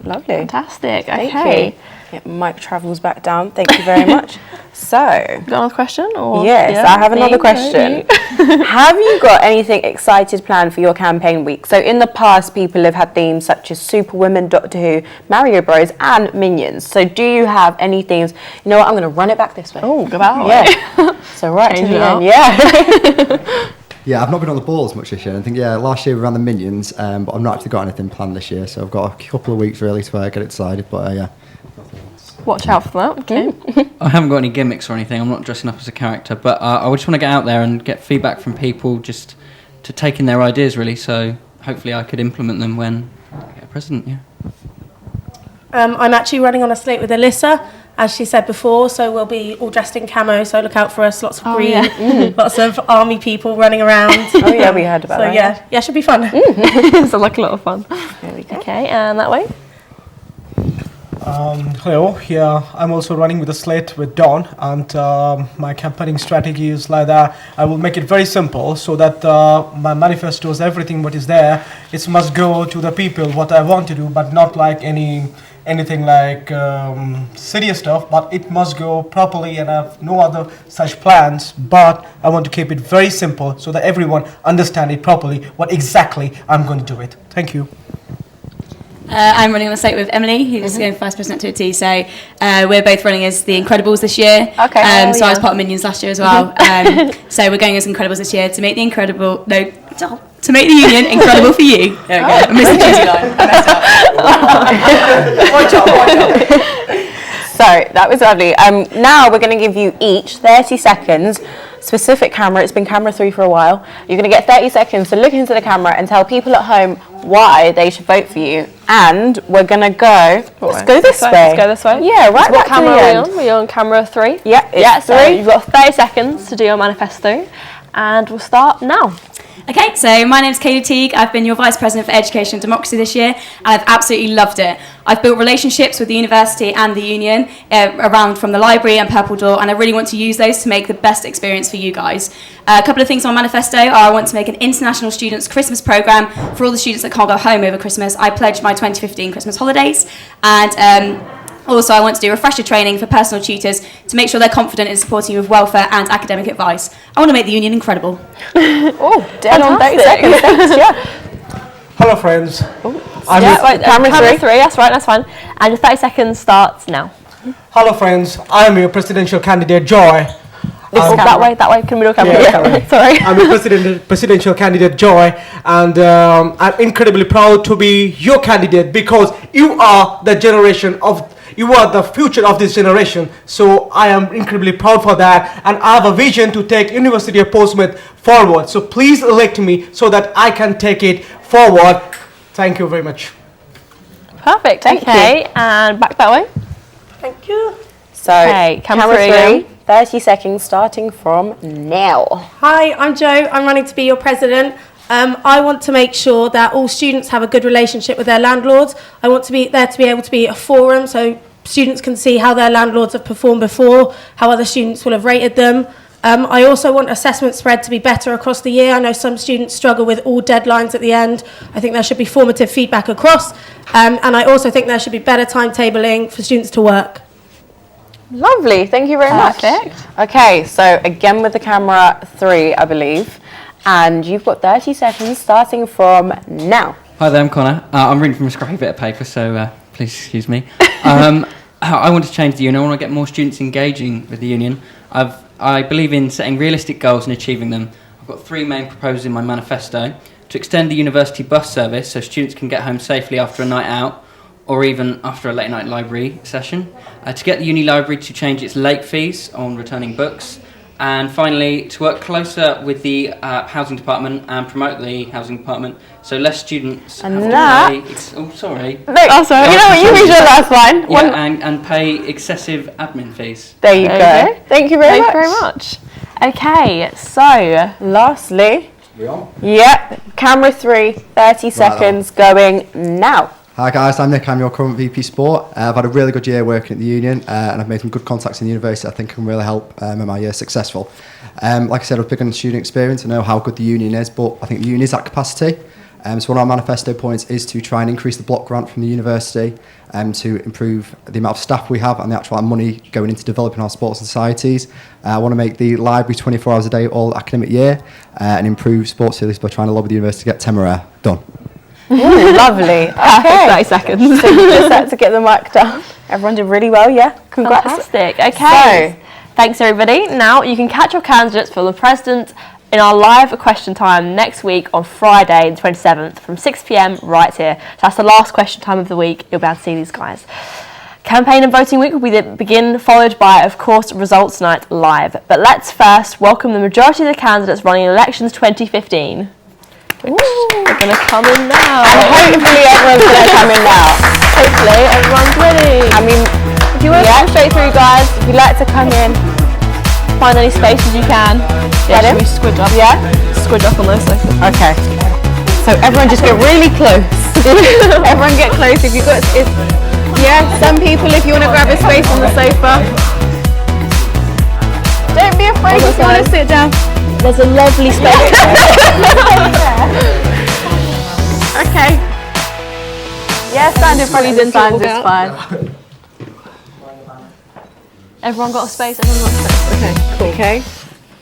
Lovely. Fantastic. Thank Okay. you. Yeah, mic travels back down. Thank you very much. So, got another question? Or yes, yeah, I have another me, question. maybe. Have you got anything excited planned for your campaign week? So in the past, people have had themes such as Superwomen, Doctor Who, Mario Bros and Minions. So do you have any themes? You know what, I'm going to run it back this way. Oh, go back. Yeah. So right Change to it the up. end. Yeah. Yeah, I've not been on the ball as much this year. I think, last year we ran the Minions, but I've not actually got anything planned this year, so I've got a couple of weeks really to get it decided, but Watch out for that. Okay. I haven't got any gimmicks or anything. I'm not dressing up as a character, but I just want to get out there and get feedback from people just to take in their ideas, really, so hopefully I could implement them when I get a president, yeah. I'm actually running on a slate with Alyssa, as she said before, so we'll be all dressed in camo, so look out for us, lots of green, lots of army people running around. Oh yeah, we heard about that. So yeah, should be fun. Sounds like a lot of fun. There we go. Okay, and that way. Hello, I'm also running with a slate with Dawn, and my campaigning strategy is like that. I will make it very simple so that my manifestos, everything what is there, it must go to the people what I want to do, but not like anything like serious stuff, but it must go properly, and I have no other such plans, but I want to keep it very simple so that everyone understand it properly what exactly I'm going to do it. Thank you. I'm running on the slate with Emily, who's going for Vice President Activity. So we're both running as the Incredibles this year. Okay. I was part of Minions last year as well. So we're going as Incredibles this year to make the to make the union incredible for you. There we go. I missed the cheesy line. I messed up. So that was lovely. Now we're going to give you each 30 seconds. Specific camera, it's been camera 3 for a while. You're going to get 30 seconds to look into the camera and tell people at home why they should vote for you. And we're going to go, let's go this way. Let's go this way. Yeah, right So what back to camera the are we end. on? We're on camera 3. Yeah, it's so 3. you've got 30 seconds to do your manifesto, and we'll start now. Okay, so my name's Kaylee Teague. I've been your Vice President for Education and Democracy this year, and I've absolutely loved it. I've built relationships with the university and the union around from the library and Purple Door, and I really want to use those to make the best experience for you guys. A couple of things on my manifesto are I want to make an international students' Christmas programme for all the students that can't go home over Christmas. I pledged my 2015 Christmas holidays, and also, I want to do refresher training for personal tutors to make sure they're confident in supporting you with welfare and academic advice. I want to make the union incredible. Oh, dead on 30 seconds. Thanks, yeah. Hello, friends. Camera 3, that's right, that's fine. And your 30 seconds starts now. Hello, friends. I'm your presidential candidate, Joy. That way, middle camera. Yeah. Sorry. I'm your presidential candidate, Joy, and I'm incredibly proud to be your candidate because you are the future of this generation. So I am incredibly proud for that, and I have a vision to take University of Portsmouth forward. So please elect me so that I can take it forward. Thank you very much. Perfect. Thank okay, you. And back that way. Thank you. So, camera 3, 30 seconds starting from now. Hi, I'm Jo. I'm running to be your president. I want to make sure that all students have a good relationship with their landlords. I want to be there to be able to be a forum so students can see how their landlords have performed before, how other students will have rated them. I also want assessment spread to be better across the year. I know some students struggle with all deadlines at the end. I think there should be formative feedback across. And I also think there should be better timetabling for students to work. Lovely, thank you very much. Okay, so again with the camera 3, I believe. And you've got 30 seconds starting from now. Hi there, I'm Connor. I'm reading from a scrappy bit of paper, so please excuse me. I want to change the union. I want to get more students engaging with the union. I believe in setting realistic goals and achieving them. I've got 3 main proposals in my manifesto. To extend the university bus service so students can get home safely after a night out, or even after a late night library session. To get the uni library to change its late fees on returning books. And finally, to work closer with the housing department and promote the housing department so less students have to pay... Oh, sorry. No, sorry. You know what, you read your last line. Yeah, and pay excessive admin fees. There you go. Thank you very much. Thank you very much. Okay, so... Lastly... We on? Yep, camera 3, 30 seconds going now. Hi guys, I'm Nick, I'm your current VP Sport. I've had a really good year working at the union and I've made some good contacts in the university I think can really help make my year successful. Like I said, I was big on student experience. I know how good the union is, but I think the union is at capacity. So one of our manifesto points is to try and increase the block grant from the university to improve the amount of staff we have and the actual money going into developing our sports and societies. I want to make the library 24 hours a day all academic year and improve sports facilities by trying to lobby the university to get Temeraire done. Ooh, lovely. Okay. 30 seconds. So you just had to get the mic down. Everyone did really well, yeah. Congrats. Fantastic. Okay. So, thanks everybody. Now you can catch your candidates for the president in our live question time next week on Friday the 27th from 6 p.m. right here. So that's the last question time of the week. You'll be able to see these guys. Campaign and voting week will begin, followed by, of course, results night live. But let's first welcome the majority of the candidates running elections 2015. Which are going to come in now. And hopefully everyone's going to come in now. Hopefully everyone's ready. I mean, if you want to come straight through, guys, if you'd like to come in, find any spaces you can. Yeah, should we squidge up? Yeah? Squidge up on those sofas. Okay. So everyone just get really close. Everyone get close. If you got, yeah, some people, if you want to grab a space on the sofa. Don't be afraid if you want to sit down. There's a lovely space. Okay. Yeah, stand in front of the signs, it's fine. Everyone got a space? Everyone got a space. Okay, cool. Okay.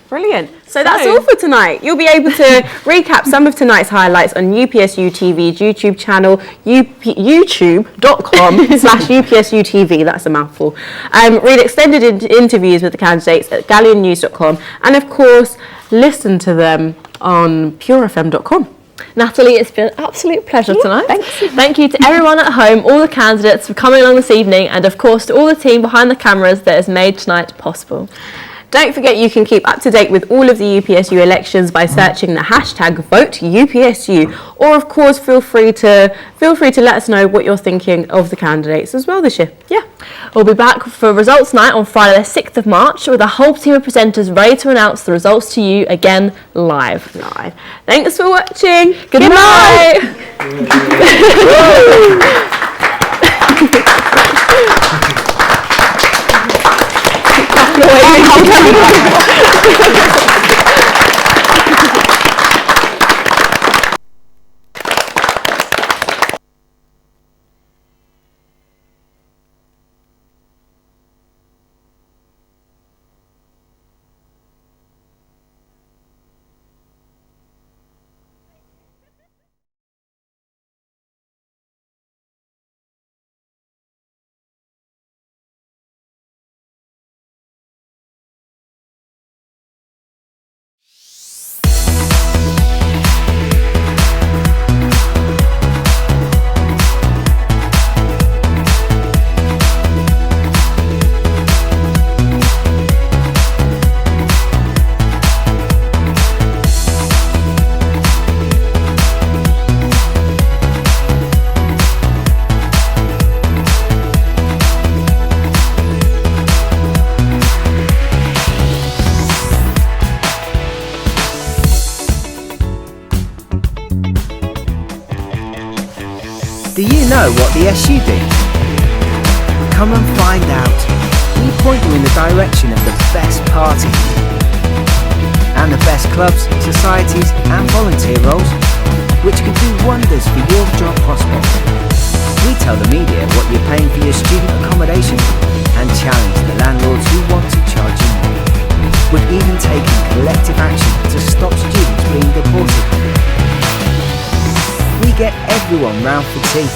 Brilliant. So that's all for tonight. You'll be able to recap some of tonight's highlights on UPSU TV's YouTube channel, youtube.com/UPSU TV. That's a mouthful. Read extended interviews with the candidates at galleonnews.com and, of course, listen to them on purefm.com. Natalie, it's been an absolute pleasure tonight. Thank you to everyone at home, all the candidates for coming along this evening, and of course to all the team behind the cameras that has made tonight possible. Don't forget you can keep up to date with all of the UPSU elections by searching the hashtag #VoteUPSU, or of course feel free to let us know what you're thinking of the candidates as well this year. Yeah. We'll be back for results night on Friday the 6th of March with a whole team of presenters ready to announce the results to you again live. Thanks for watching. Good night. Do you know what the SU do? Come and find out. We point you in the direction of the best parties and the best clubs, societies and volunteer roles, which could do wonders for your job prospects. We tell the media what you're paying for your student accommodation and challenge the landlords who want to charge you more. We've even taken collective action to stop students being deported. We get everyone round for tea.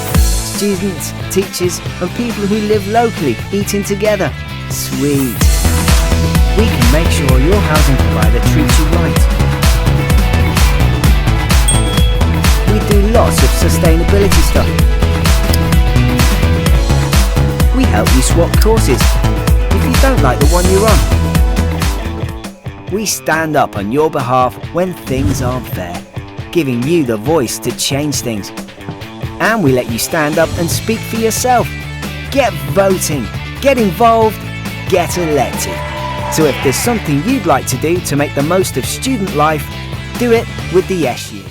Students, teachers and people who live locally eating together. Sweet. We can make sure your housing provider treats you right. We do lots of sustainability stuff. We help you swap courses if you don't like the one you're on. We stand up on your behalf when things aren't fair, giving you the voice to change things. And we let you stand up and speak for yourself. Get voting, get involved, get elected. So if there's something you'd like to do to make the most of student life, do it with the SU.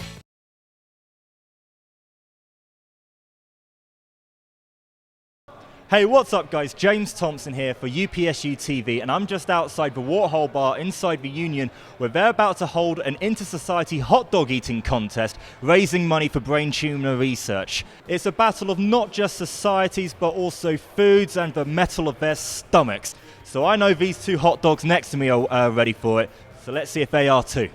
Hey, what's up guys? James Thompson here for UPSU TV, and I'm just outside the Waterhole Bar inside the Union, where they're about to hold an inter-society hot dog eating contest, raising money for brain tumour research. It's a battle of not just societies, but also foods and the metal of their stomachs. So I know these two hot dogs next to me are ready for it, so let's see if they are too.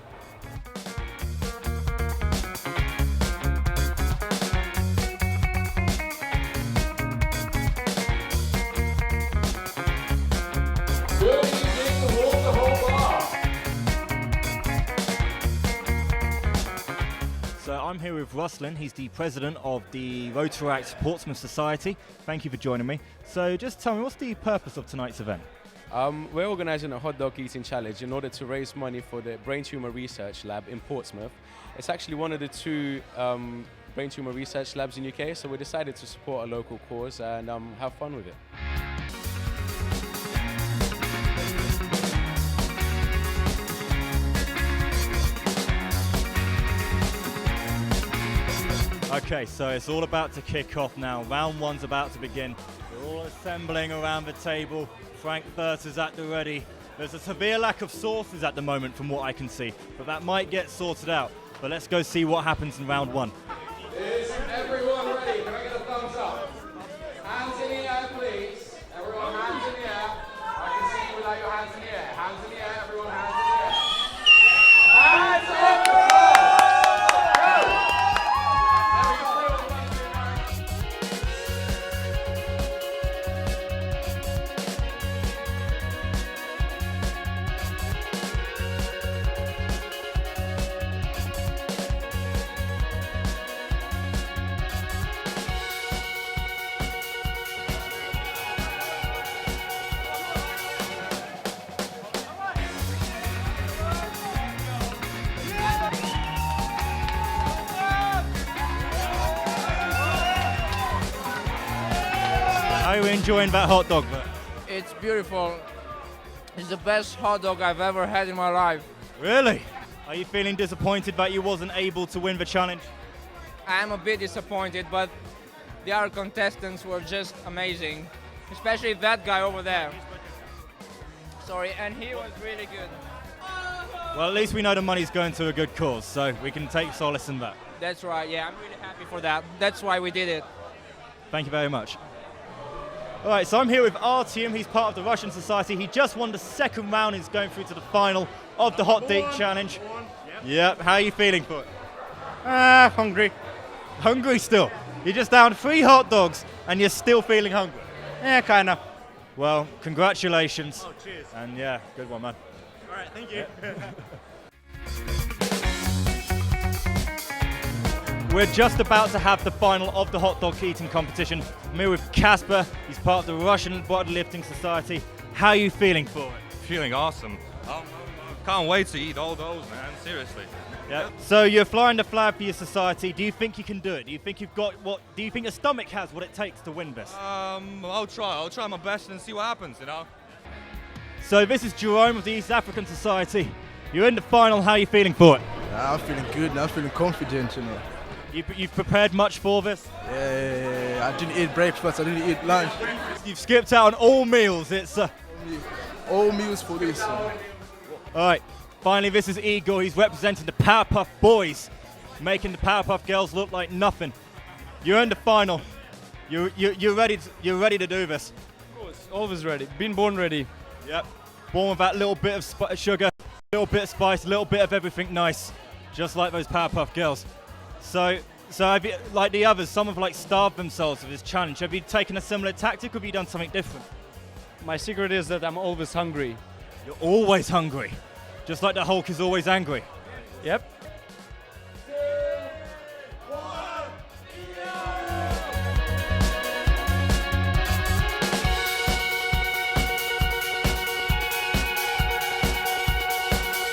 So I'm here with Ruslan. He's the president of the Rotaract Portsmouth Society. Thank you for joining me. So just tell me, what's the purpose of tonight's event? We're organising a hot dog eating challenge in order to raise money for the Brain Tumour Research Lab in Portsmouth. It's actually one of the two brain tumour research labs in the UK, so we decided to support a local cause and have fun with it. Okay, so it's all about to kick off now. Round one's about to begin. We're all assembling around the table. Frank Firth is at the ready. There's a severe lack of sauces at the moment from what I can see, but that might get sorted out. But let's go see what happens in round one. Is everyone ready? Can I get a thumbs up? Hands in the air, please. Everyone, hands in the air. I can see you without your hands in the air. Hands in the air, everyone, hands in the air. Hands up! How are you enjoying that hot dog? It's beautiful. It's the best hot dog I've ever had in my life. Really? Are you feeling disappointed that you wasn't able to win the challenge? I'm a bit disappointed, but the other contestants were just amazing. Especially that guy over there. Sorry, and he was really good. Well, at least we know the money's going to a good cause, so we can take solace in that. That's right, yeah, I'm really happy for that. That's why we did it. Thank you very much. All right, so I'm here with Artyom. He's part of the Russian Society. He just won the second round. He's going through to the final of the Hot Date Challenge. Yep. How are you feeling for it? Hungry. Hungry still? You just downed 3 hot dogs and you're still feeling hungry? Yeah, kind of. Well, congratulations. Oh, cheers. And yeah, good one, man. All right, thank you. We're just about to have the final of the hot dog eating competition. I'm here with Casper. He's part of the Russian Bodylifting Society. How are you feeling for it? Feeling awesome. Can't wait to eat all those, man. Seriously. Yeah. So you're flying the flag for your society. Do you think you can do it? Do you think you've got what? Do you think your stomach has what it takes to win this? I'll try. I'll try my best and see what happens, you know. So this is Jerome of the East African Society. You're in the final. How are you feeling for it? I'm feeling good. I'm feeling confident, you know. You've prepared much for this? Yeah, I didn't eat breakfast, I didn't eat lunch. You've skipped out on all meals. It's all meals for this. All right, finally, this is Igor. He's representing the Powerpuff Boys, making the Powerpuff Girls look like nothing. You're in the final. You're ready to do this. Of course, always ready. Been born ready. Yep. Born with that little bit of sugar, little bit of spice, little bit of everything nice, just like those Powerpuff Girls. So have you, like the others, some have like starved themselves with this challenge. Have you taken a similar tactic, or have you done something different? My secret is that I'm always hungry. You're always hungry, just like the Hulk is always angry. Yep.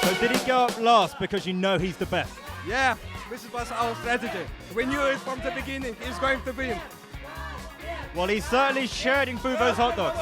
So did he go up last because you know he's the best? Yeah, this was our strategy. We knew it from the beginning, he's going to win. Well, he's certainly shredding through those hot dogs.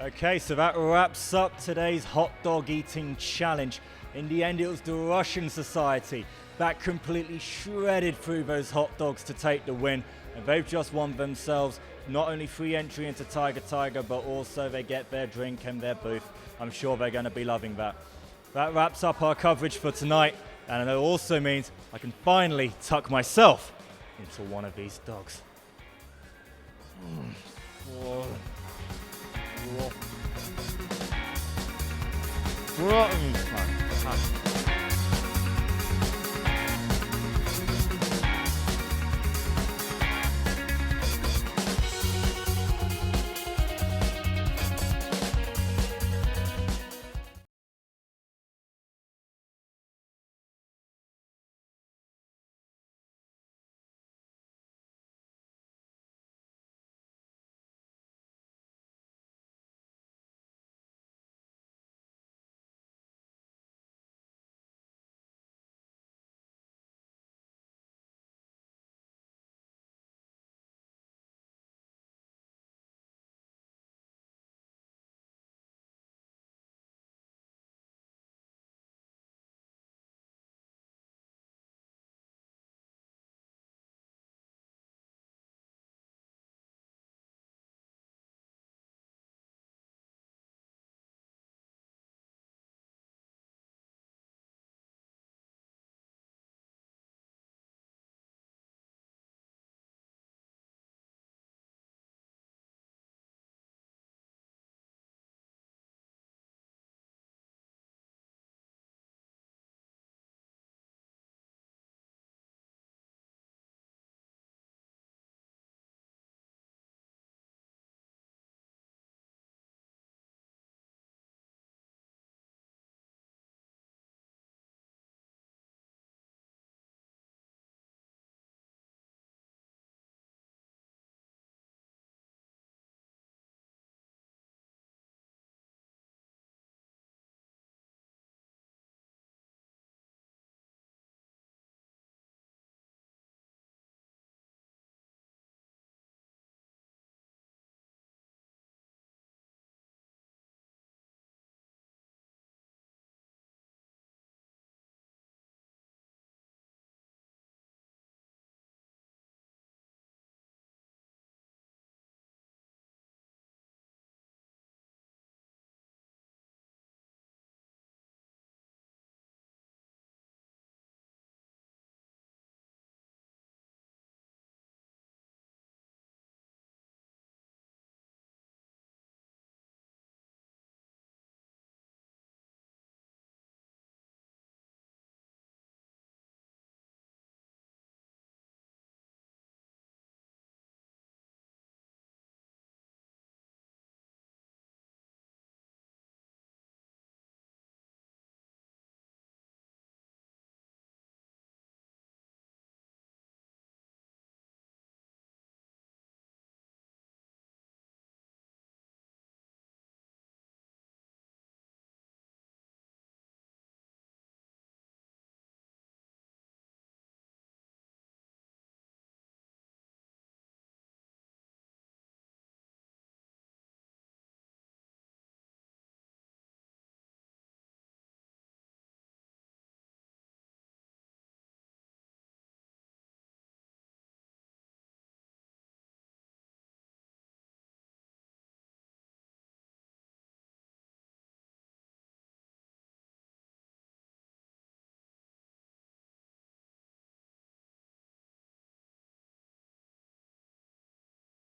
Okay, so that wraps up today's hot dog eating challenge. In the end, it was the Russian society that completely shredded through those hot dogs to take the win. And they've just won themselves not only free entry into Tiger Tiger, but also they get their drink and their booth. I'm sure they're going to be loving that. That wraps up our coverage for tonight. And it also means I can finally tuck myself into one of these dogs. Rotten.